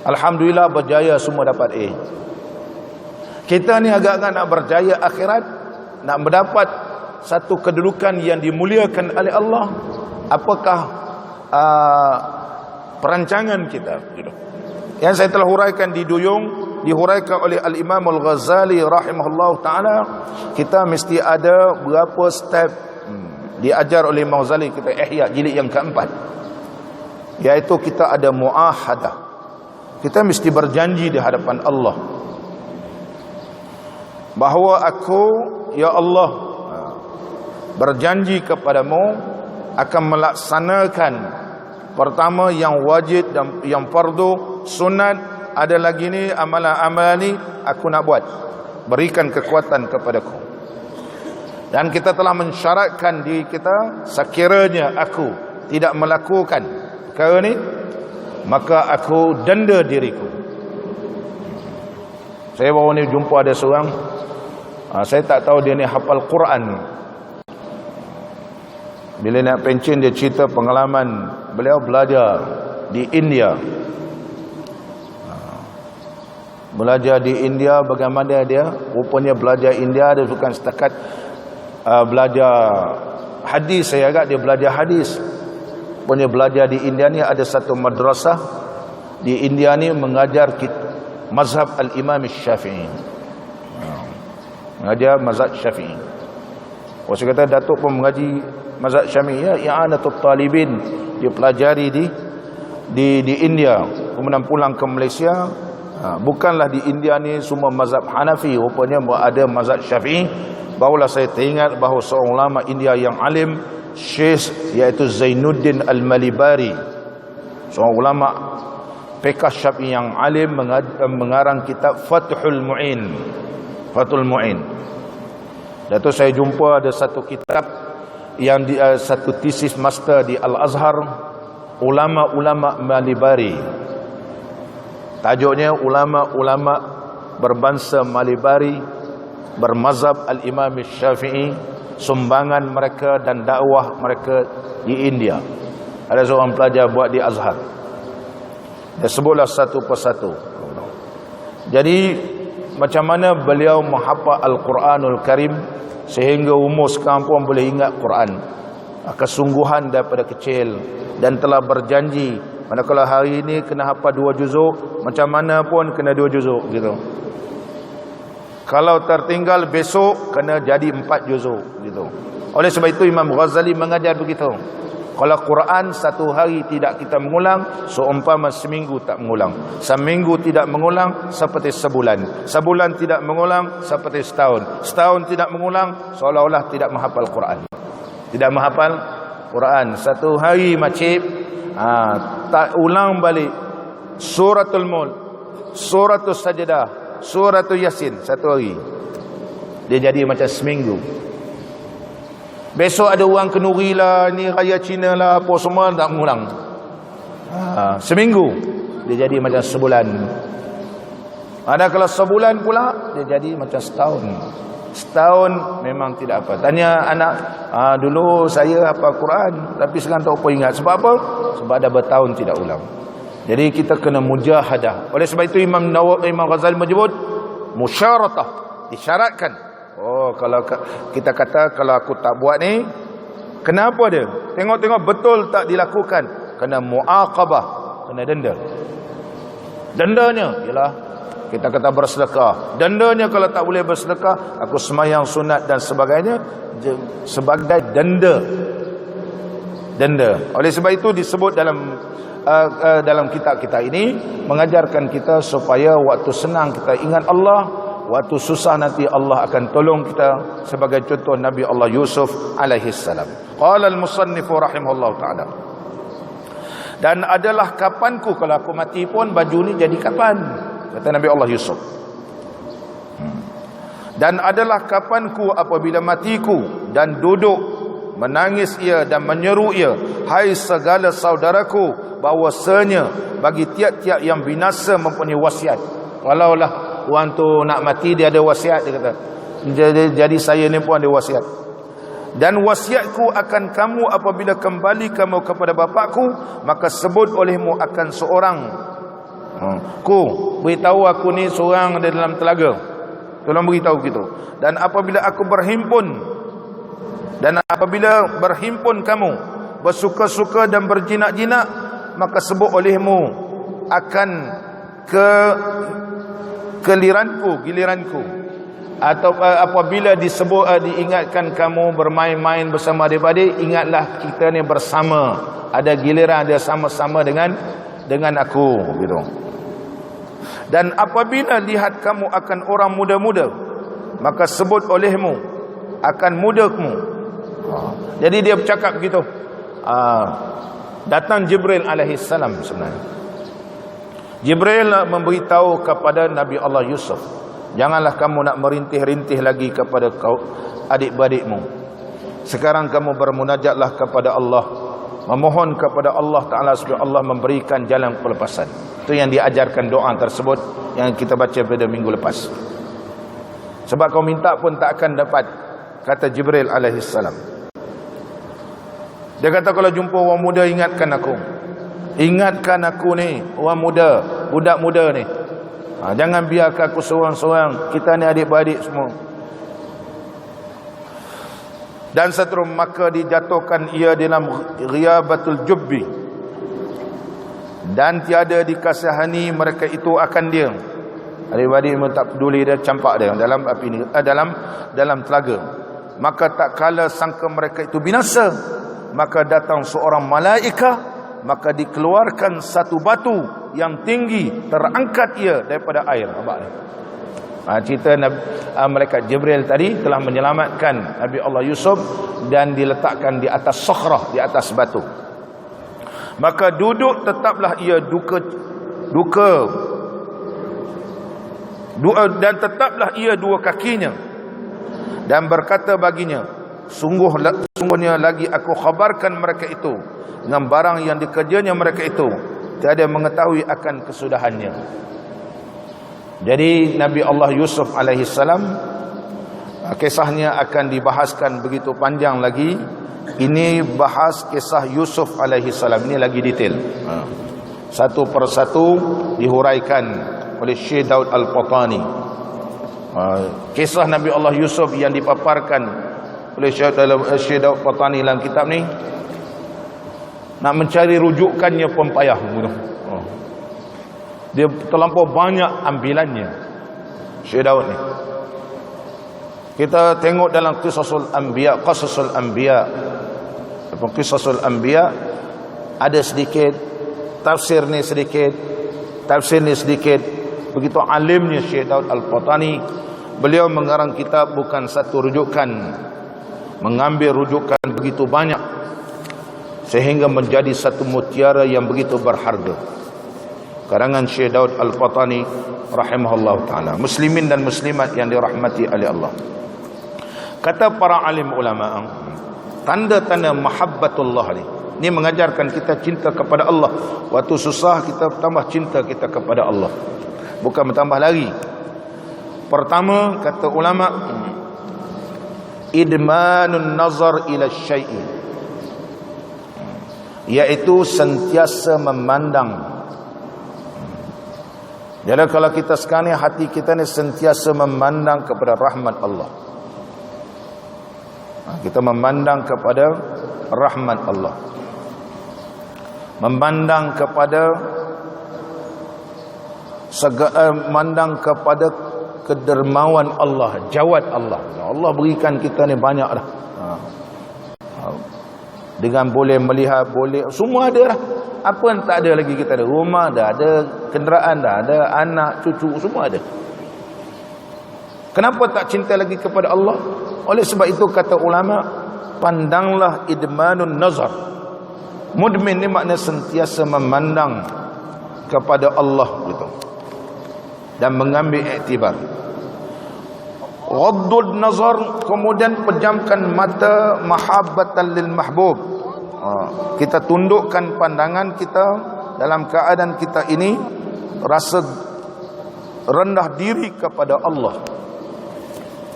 Alhamdulillah berjaya, semua dapat A. Kita ni agak-agak nak berjaya akhirat, nak mendapat satu kedudukan yang dimuliakan oleh Allah. Apakah perancangan kita? Yang saya telah huraikan di Duyung, dihuraikan oleh Al-Imam Al-Ghazali rahimahullah ta'ala. Kita mesti ada berapa step diajar oleh Imam Ghazali, kita Ihya jilid yang keempat, iaitu kita ada muahadah. Kita mesti berjanji di hadapan Allah bahawa aku, ya Allah, berjanji kepadamu akan melaksanakan pertama yang wajib dan yang fardu, sunat, ada lagi ni amalan-amalan ni aku nak buat. Berikan kekuatan kepadaku. Dan kita telah mensyaratkan diri kita, sekiranya aku tidak melakukan perkara ni, maka aku denda diriku. Saya baru ni jumpa ada seorang, saya tak tahu dia ni hafal Quran. Bila nak pencen, dia cerita pengalaman beliau belajar di India. Belajar di India, bagaimana dia? Rupanya belajar India, dia bukan setakat belajar hadis. Saya agak dia belajar hadis. Rupanya belajar di India ni ada satu madrasah di India ni mengajar mazhab Al-Imam Syafi'i. Mengajar mazhab Syafi'i. Saya kata Datuk pun mengaji mazhab Syafi'i, ya, i'anatul talibin, dia pelajari di India, kemudian pulang ke Malaysia. Bukanlah di India ni semua mazhab Hanafi, rupanya ada mazhab Syafi'i. Barulah saya teringat bahawa seorang ulama India yang alim, Syekh, iaitu Zainuddin Al-Malibari, seorang ulama fiqh Syafi'i yang alim, mengarang kitab Fathul Mu'in. Fathul Mu'in. Dan tu saya jumpa ada satu kitab yang satu tesis master di Al-Azhar, ulama-ulama Malibari. Tajuknya ulama-ulama berbangsa Malibari, bermazhab Al-Imam Syafi'i, sumbangan mereka dan dakwah mereka di India. Ada seorang pelajar buat di Azhar. Dia sebutlah satu persatu. Jadi macam mana beliau menghafal Al-Quranul Karim sehingga umur sekarang pun boleh ingat Quran. Kesungguhan daripada kecil, dan telah berjanji manakala hari ini kena hafal 2 juzuk, macam mana pun kena 2 juzuk gitu. Kalau tertinggal besok kena jadi 4 juzuk gitu. Oleh sebab itu Imam Ghazali mengajar begitu. Kalau Quran satu hari tidak kita mengulang, seumpama seminggu tak mengulang. Seminggu tidak mengulang seperti sebulan. Sebulan tidak mengulang seperti setahun. Setahun tidak mengulang seolah-olah tidak menghafal Quran. Tidak menghafal Quran. Satu hari makcik tak ulang balik Suratul Mulk, Suratul Sajdah, Suratul Yasin satu hari. Dia jadi macam seminggu. Besok ada orang kenduri lah, ni raya Cina lah, apa semua tak mengulang. Seminggu dia jadi macam sebulan. Ada kalau sebulan pula dia jadi macam setahun. Setahun memang tidak apa. Tanya anak, dulu saya hafal Quran tapi sekarang tak apa ingat. Sebab apa? Sebab dah bertahun tidak ulang. Jadi kita kena mujahadah. Oleh sebab itu Imam Ghazali menyebut musyaratah, disyaratkan. Oh, kalau kita kata kalau aku tak buat ni, kenapa dia? Tengok-tengok betul tak dilakukan, kena muaqabah, kena denda. Dendanya ialah kita kata bersedekah. Dendanya kalau tak boleh bersedekah, aku sembahyang sunat dan sebagainya, sebagai denda. Denda. Oleh sebab itu disebut dalam kitab kita ini mengajarkan kita supaya waktu senang kita ingat Allah, waktu susah nanti Allah akan tolong kita. Sebagai contoh Nabi Allah Yusuf alaihi salam. Qala al-musannif rahimahullah taala. Dan adalah kapanku kalau aku mati pun baju ni jadi kapan, kata Nabi Allah Yusuf. Dan adalah kapanku apabila matiku, dan duduk menangis ia dan menyeru ia, hai segala saudaraku, bahwasanya bagi tiap-tiap yang binasa mempunyai wasiat. Kalaulah orang tu nak mati dia ada wasiat, dia kata. Jadi saya ni pun ada wasiat. Dan wasiatku akan kamu apabila kembali kamu kepada bapakku, maka sebut olehmu akan seorang. Ku beritahu aku ni seorang ada dalam telaga. Tolong beritahu gitu. Dan apabila berhimpun kamu bersuka-suka dan berjinak-jinak, maka sebut olehmu akan giliranku. Atau apabila diingatkan kamu bermain-main bersama adik-adik, ingatlah kita ni bersama, ada giliran, ada sama-sama dengan aku gitu. Dan apabila lihat kamu akan orang muda-muda, maka sebut olehmu akan mudamu. Jadi dia bercakap begitu. Datang Jibril alaihi salam sebenarnya. Jibril memberitahu kepada Nabi Allah Yusuf, janganlah kamu nak merintih-rintih lagi kepada adik-beradikmu. Sekarang kamu bermunajatlah kepada Allah, memohon kepada Allah Ta'ala supaya Allah memberikan jalan pelepasan. Itu yang diajarkan doa tersebut yang kita baca pada minggu lepas. Sebab kau minta pun tak akan dapat, kata Jibril alaihi salam. Dia kata kalau jumpa orang muda, ingatkan aku. Ingatkan aku ni, orang muda, budak muda ni. Jangan biarkan aku seorang-seorang. Kita ni adik-beradik semua. Dan seterusnya, maka dijatuhkan ia dalam ghiyabatul jubbi, dan tiada dikasihani mereka itu akan dia. Adik-beradik memang tak peduli, dia campak dia dalam api ni, dalam telaga. Maka tak kala sangka mereka itu binasa, maka datang seorang malaikah, maka dikeluarkan satu batu yang tinggi, terangkat ia daripada air. Nampak ni? Cerita malaikat Jibril tadi telah menyelamatkan Nabi Allah Yusuf dan diletakkan di atas sakhrah, di atas batu. Maka duduk tetaplah ia dan tetaplah ia dua kakinya, dan berkata baginya, sungguhnya lagi aku khabarkan mereka itu dengan barang yang dikerjanya mereka itu, tiada mengetahui akan kesudahannya. Jadi Nabi Allah Yusuf alaihi salam, kisahnya akan dibahaskan begitu panjang lagi. Ini bahas kisah Yusuf alaihi salam, ini lagi detail. Satu persatu dihuraikan oleh Syekh Daud Al-Qatani. Kisah Nabi Allah Yusuf yang dipaparkan oleh Syekh Daud Al-Qatani dalam kitab ni, nak mencari rujukannya pun payah. Dia terlampau banyak ambilannya Syekh Daud ni. Kita tengok dalam Qasasul Anbiya, ataupun Qisasul Anbiya, ada sedikit, tafsir ni sedikit, tafsir ni sedikit. Begitu alimnya Syekh Daud Al-Patani, beliau mengarang kitab bukan satu rujukan, mengambil rujukan begitu banyak sehingga menjadi satu mutiara yang begitu berharga. Karangan Syekh Daud Al-Patani rahimahullah ta'ala. Muslimin dan muslimat yang dirahmati oleh Allah, kata para alim ulama, tanda-tanda mahabbatullah ni mengajarkan kita cinta kepada Allah. Waktu susah kita tambah cinta kita kepada Allah, bukan bertambah lagi. Pertama, kata ulama, idmanun nazar ila syai'i, iaitu sentiasa memandang. Jadi kalau kita sekarang ni, hati kita ni sentiasa memandang kepada rahmat Allah. Kita memandang kepada rahmat Allah, memandang kepada memandang kepada kedermawan Allah, jawad Allah. Allah berikan kita ni banyak dah. Dengan boleh melihat, boleh, semua ada dah. Apa yang tak ada lagi kita ada? Rumah dah ada, kenderaan dah ada, anak, cucu, semua ada. Kenapa tak cinta lagi kepada Allah? Oleh sebab itu kata ulama, pandanglah idmanun nazar. Mudmin ni makna sentiasa memandang kepada Allah gitu, dan mengambil iktibar. Ghaddud nazar, kemudian pejamkan mata, mahabbatan lil mahbub. Kita tundukkan pandangan kita dalam keadaan kita ini rasa rendah diri kepada Allah.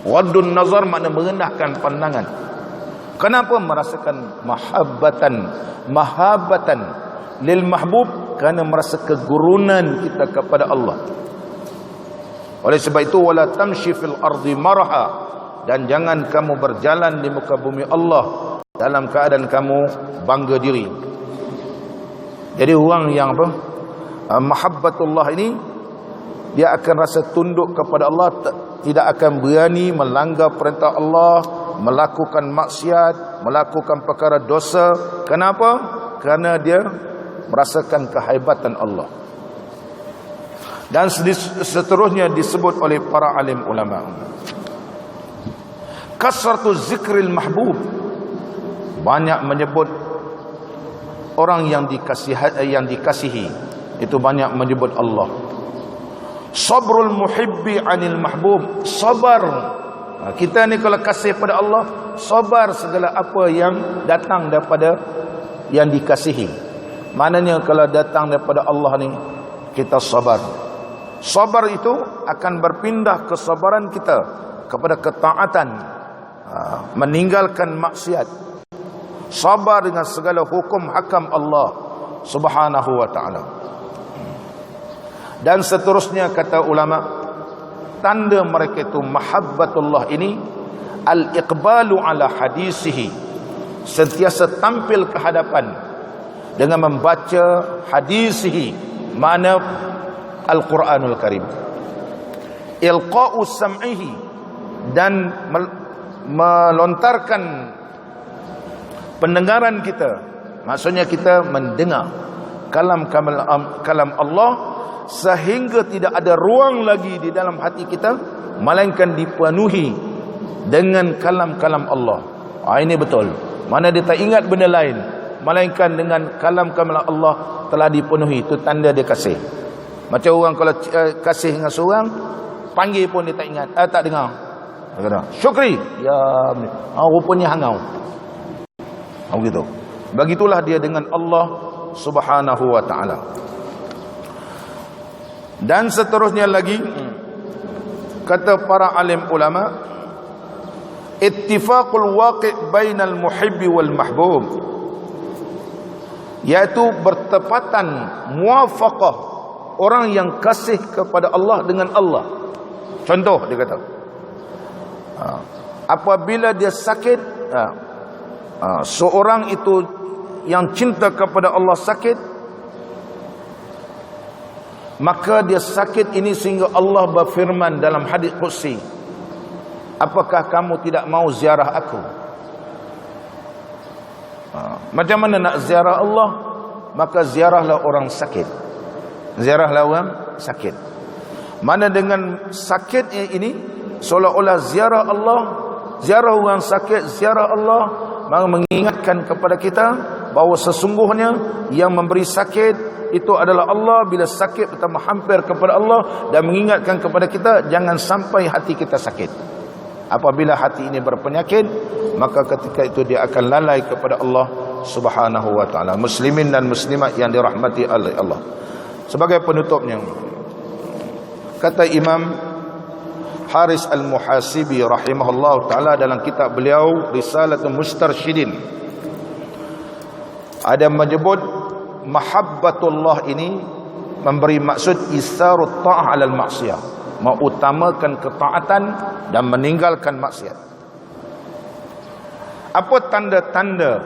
Ghaddun nazar makna merendahkan pandangan. Kenapa merasakan mahabbatan lil mahbub? Kerana merasa kegurunan kita kepada Allah. Oleh sebab itu, wala tamshi fil ardi maraha, dan jangan kamu berjalan di muka bumi Allah dalam keadaan kamu bangga diri. Jadi orang yang mahabbatullah ini, dia akan rasa tunduk kepada Allah, tidak akan berani melanggar perintah Allah, melakukan maksiat, melakukan perkara dosa. Kenapa? Kerana dia merasakan kehebatan Allah. Dan seterusnya disebut oleh para alim ulama, kasratu zikril mahbub, banyak menyebut orang yang dikasihi, itu banyak menyebut Allah. Sabrul muhibbi anil mahbub, sabar. Kita ni kalau kasih pada Allah, sabar segala apa yang datang daripada yang dikasihi. Maknanya kalau datang daripada Allah ni, kita sabar. Sabar itu akan berpindah kesabaran kita kepada ketaatan, meninggalkan maksiat. Sabar dengan segala hukum hakam Allah Subhanahu wa ta'ala. Dan seterusnya kata ulama, tanda mereka itu mahabbatullah ini, al-iqbalu ala hadisihi, sentiasa tampil ke hadapan dengan membaca hadisihi, mana Al-Quranul Karim. Ilqa'u sam'ihi, dan melontarkan pendengaran kita. Maksudnya kita mendengar kalam Allah, sehingga tidak ada ruang lagi di dalam hati kita melainkan dipenuhi dengan kalam-kalam Allah. Ini betul. Mana dia tak ingat benda lain melainkan dengan kalam-kalam Allah telah dipenuhi. Itu tanda dia kasih. Macam orang kalau kasih dengan seorang, panggil pun dia tak ingat, tak dengar. Dia kata, syukri. Ya, rupanya hangau. Begitu. Begitulah dia dengan Allah Subhanahu wa ta'ala. Dan seterusnya lagi, kata para alim ulama, ittifaqul waqi' bainal muhibbi wal mahbub, iaitu bertepatan, muwafaqah orang yang kasih kepada Allah dengan Allah. Contoh dia kata, apabila dia sakit, seorang itu yang cinta kepada Allah sakit, maka dia sakit ini sehingga Allah berfirman dalam hadis qudsi, apakah kamu tidak mau ziarah aku? Macam mana nak ziarah Allah? Maka ziarahlah orang sakit. Ziarahlah orang sakit. Mana dengan sakitnya ini, seolah-olah ziarah Allah, ziarah orang sakit, ziarah Allah, maka mengingatkan kepada kita bahawa sesungguhnya yang memberi sakit itu adalah Allah. Bila sakit pertama hampir kepada Allah, dan mengingatkan kepada kita jangan sampai hati kita sakit. Apabila hati ini berpenyakit, maka ketika itu dia akan lalai kepada Allah Subhanahu wa ta'ala. Muslimin dan muslimat yang dirahmati oleh Allah. Sebagai penutupnya, kata Imam Haris Al-Muhasibi rahimahullah ta'ala dalam kitab beliau Risalatul Mustarsyidin, ada menyebut mahabbatullah ini memberi maksud isarut ta'ah alal maksiyah, mengutamakan ketaatan dan meninggalkan maksiat. Apa tanda-tanda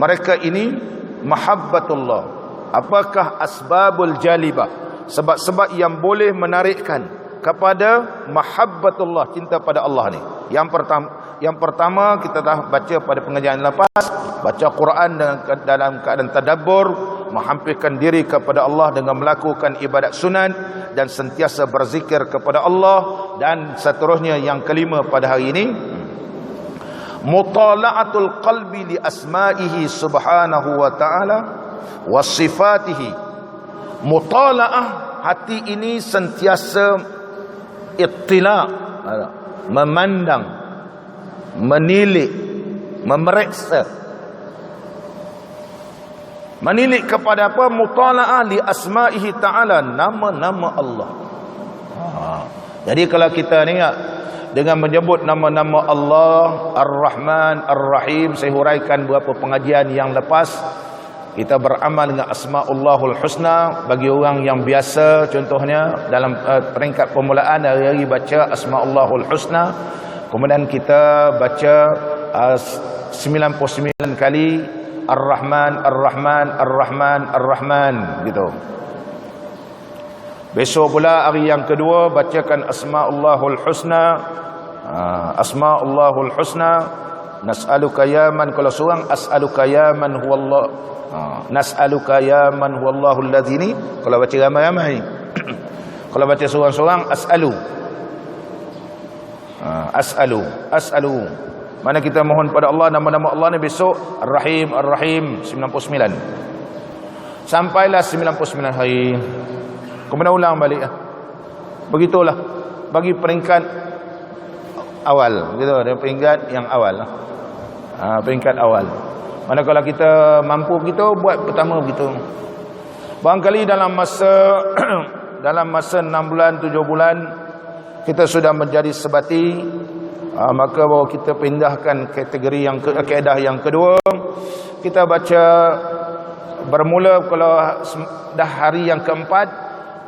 mereka ini mahabbatullah? Apakah asbabul jalibah, sebab-sebab yang boleh menarikkan kepada mahabbatullah, cinta pada Allah ni? Yang pertama kita dah baca pada pengajian lepas, baca Quran dalam keadaan tadabbur, menghampirkan diri kepada Allah dengan melakukan ibadat sunat dan sentiasa berzikir kepada Allah. Dan seterusnya yang kelima pada hari ini, mutala'atul qalbi li asma'ihi subhanahu wa ta'ala wa sifatihi. Mutala'ah, hati ini sentiasa ittila', memandang, menilik, memeriksa. Menilik kepada apa? Mutala'ah li asma'ihi ta'ala, nama-nama Allah. Jadi kalau kita ni dengan menyebut nama-nama Allah, Ar-Rahman, Ar-Rahim, saya huraikan beberapa pengajian yang lepas, kita beramal dengan Asma'ullahul Husna. Bagi orang yang biasa, contohnya dalam peringkat permulaan, hari-hari baca Asma'ullahul Husna, kemudian kita baca 99 kali Ar-Rahman, Ar-Rahman, Ar-Rahman, Ar-Rahman, gitu. Besok pula hari yang kedua bacakan Asma'ullahul Husna, Asma'ullahul Husna, nas'aluka ya man, kalau seorang as'aluka ya man huwallah, nas'aluka ya man huwallahu alladhi ni, kalau baca ramai-ramai. Kalau baca seorang-seorang as'alu, as'alu. Mana kita mohon pada Allah nama-nama Allah ni besok Ar-Rahim, Ar-Rahim 99. Sampailah 99 hari. Kemudian ulang balik. Begitulah bagi peringkat awal, gitu, ada peringkat yang awal. Peringkat awal. Manakala kita mampu begitu, buat pertama begitu. Barangkali dalam masa dalam masa 6 bulan 7 bulan kita sudah menjadi sebati, maka baru kita pindahkan kategori yang kaedah yang kedua. Kita baca bermula kalau dah hari yang keempat,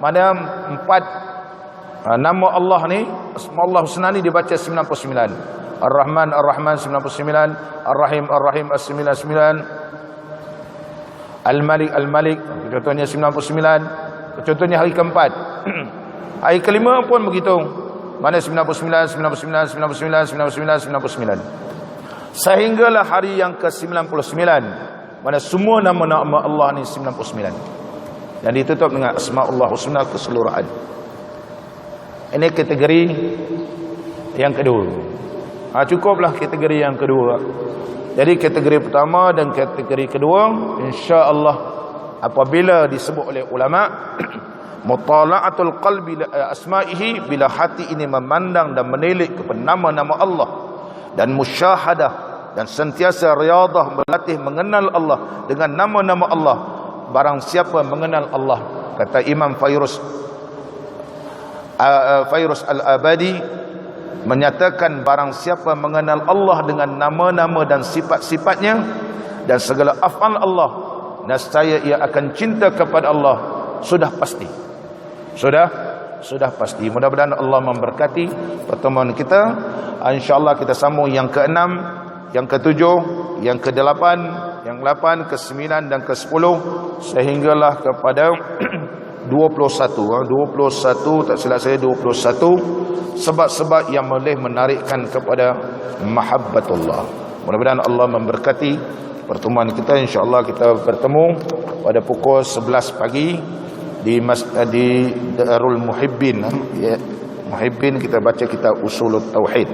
mana 4 nama Allah ni, Asma'ullah Husna ni dibaca 99. Ar-Rahman, Ar-Rahman 99, Ar-Rahim, Ar-Rahim 99, Al-Malik, Al-Malik contohnya 99. Contohnya hari keempat. Hari kelima pun begitu. Mana 99, 99, 99, 99, 99. Sehinggalah hari yang ke-99, mana semua nama-nama Allah ni 99. Dan ditutup dengan Asma'ullah Husna keseluruhan. Ini kategori yang kedua. Cukuplah kategori yang kedua. Jadi kategori pertama dan kategori kedua, insya-Allah apabila disebut oleh ulama mutala'atul qalbi asma'ihi, bila hati ini memandang dan menilik kepada nama-nama Allah dan musyahadah dan sentiasa riyadah, berlatih mengenal Allah dengan nama-nama Allah. Barang siapa mengenal Allah, kata Imam Fairuz Al-Abadi menyatakan, barang siapa mengenal Allah dengan nama-nama dan sifat-sifatnya dan segala af'al Allah, nescaya ia akan cinta kepada Allah. Sudah pasti. Sudah pasti. Mudah-mudahan Allah memberkati pertemuan kita. InsyaAllah kita sambung yang ke-6, yang ke-7, yang ke-8, yang 8, ke-9 dan ke-10 sehinggalah kepada 21. 21 tak silap saya 21 sebab-sebab yang boleh menarikkan kepada mahabbatullah. Mudah-mudahan Allah memberkati pertemuan kita. InsyaAllah kita bertemu pada pukul 11 pagi di Darul Muhibbin. Ya, Muhibbin kita baca kitab Usulut Tauhid.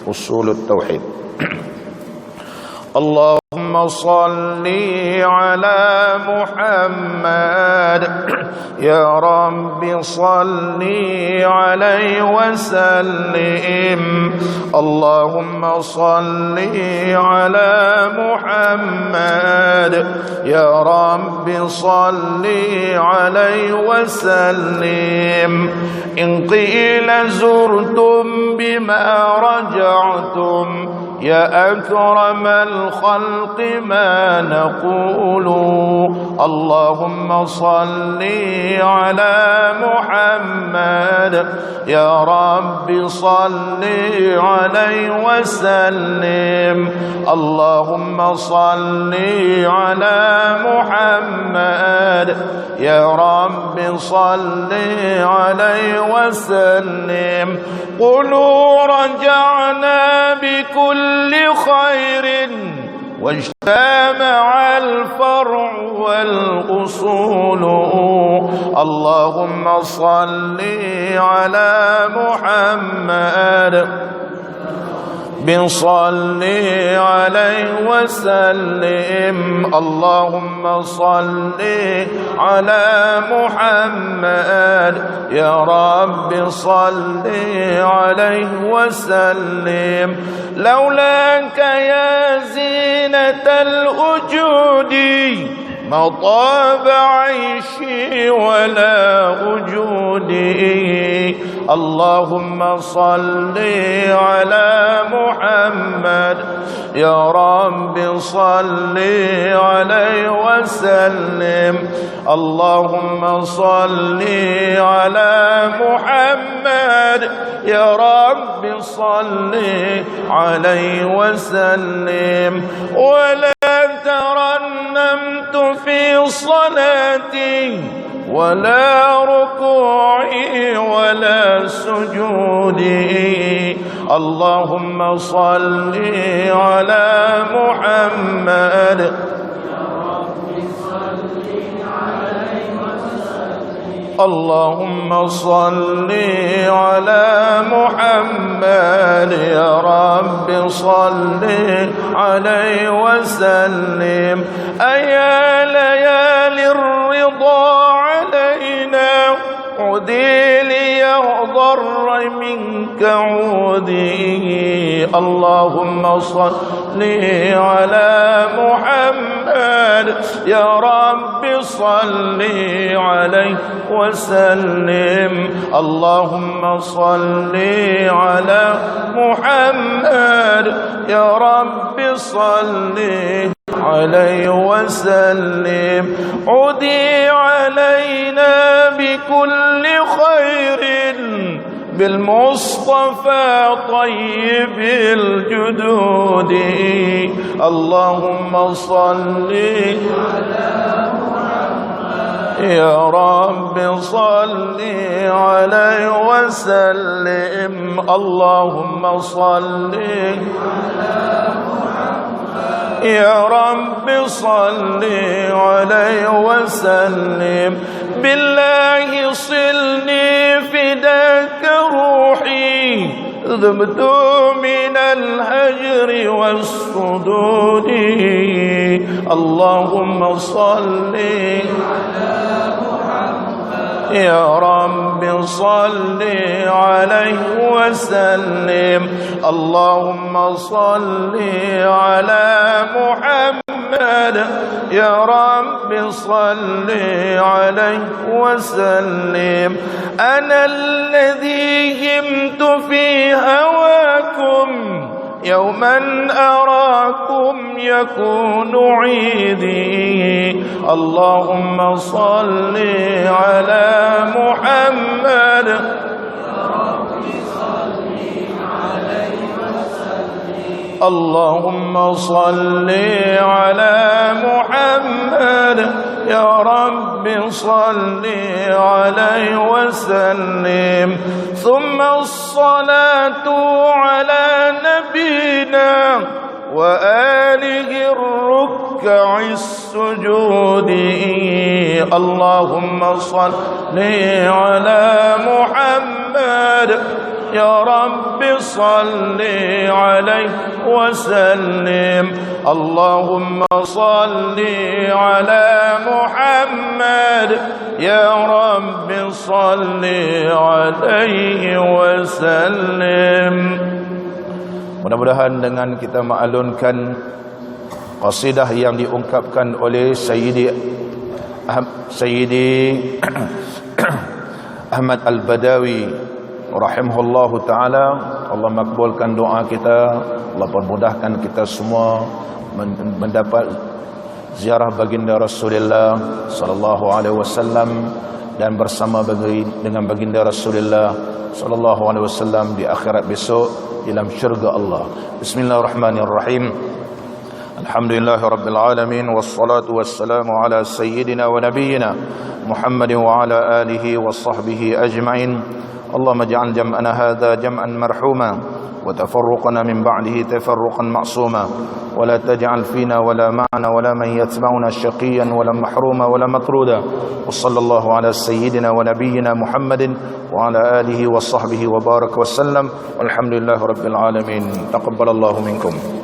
Usulut Tauhid. Allahumma salli ala Muhammad ya Rabbi salli alaihi wa sallim. Allahumma salli ala Muhammad ya Rabbi salli alaihi wa sallim. In qila zurtum bima raja'tum يا أكرم الخلق ما نقول اللهم صل على محمد يا رب صل عليه وسلم. اللهم صل على محمد يا رب صل عليه وسلم. قلوا رجعنا بكل خير واجتمع الفرع والأصول. اللهم صل على محمد بصل عليه وسلم. اللهم صل على محمد يا رب صل عليه وسلم. لولاك يا زينة الوجود ما طاب عيشي ولا وجودي. اللهم صل على محمد يا رب صل عليه وسلم. اللهم صل على محمد يا رب صل عليه وسلم. ولا ترنمت في صلاتي ولا ركوعي ولا سجودي. اللهم صل على محمد اللهم صل على محمد يا رب صل عليه وسلم. أيا ليالي الرضا علينا عودي ليغضر منك عودي. اللهم صل على محمد يا رب صل عليه وسلم. اللهم صل على محمد يا رب صل عليه وسلم. عدي علينا بكل خير بالمصطفى طيب الجدود. اللهم صل يا رب صل عليه وسلم. اللهم صل يا رب صل عليه وسلم. بالله صلني فداك روحي ذبت من الهجر والصدود. اللهم صل يا رب صل عليه وسلم. اللهم صل على محمد يا رب صل عليه وسلم. أنا الذي همت في هواكم يوما أراكم يكون عيدي. اللهم صل على محمد اللهم صل على محمد يا رب صل عليه وسلم. ثم الصلاة على نبينا وآله الركن ركع السجود اللهم صل على محمد يا رب صل عليه وسلم اللهم صل على محمد يا رب صل عليه وسلم. Mudah-mudahan dengan kita ma'alunkan qasidah yang diungkapkan oleh Sayyidi Ahmad Al-Badawi rahimahullahu ta'ala, Allah makbulkan doa kita, Allah permudahkan kita semua mendapat ziarah baginda Rasulullah sallallahu alaihi wasallam dan bersama dengan baginda Rasulullah sallallahu alaihi wasallam di akhirat besok dalam syurga Allah. Bismillahirrahmanirrahim. Alhamdulillahirabbil alamin wassalatu wassalamu ala sayyidina wa nabiyyina Muhammadin wa ala alihi wa sahbihi ajma'in. Allahumma ij'al jam'ana hadha jam'an marhuma wa tafarruqana min ba'dihi tafarruqan ma'suma wa la taj'al fina wa la ma'ana wa la man yatba'una shaqiyan wa la mahruma wa la matruda. Wa sallallahu ala sayyidina wa nabiyyina Muhammadin wa ala alihi wa sahbihi wa baraka wa sallam. Walhamdulillahi rabbil alamin. Taqabbalallahu minkum.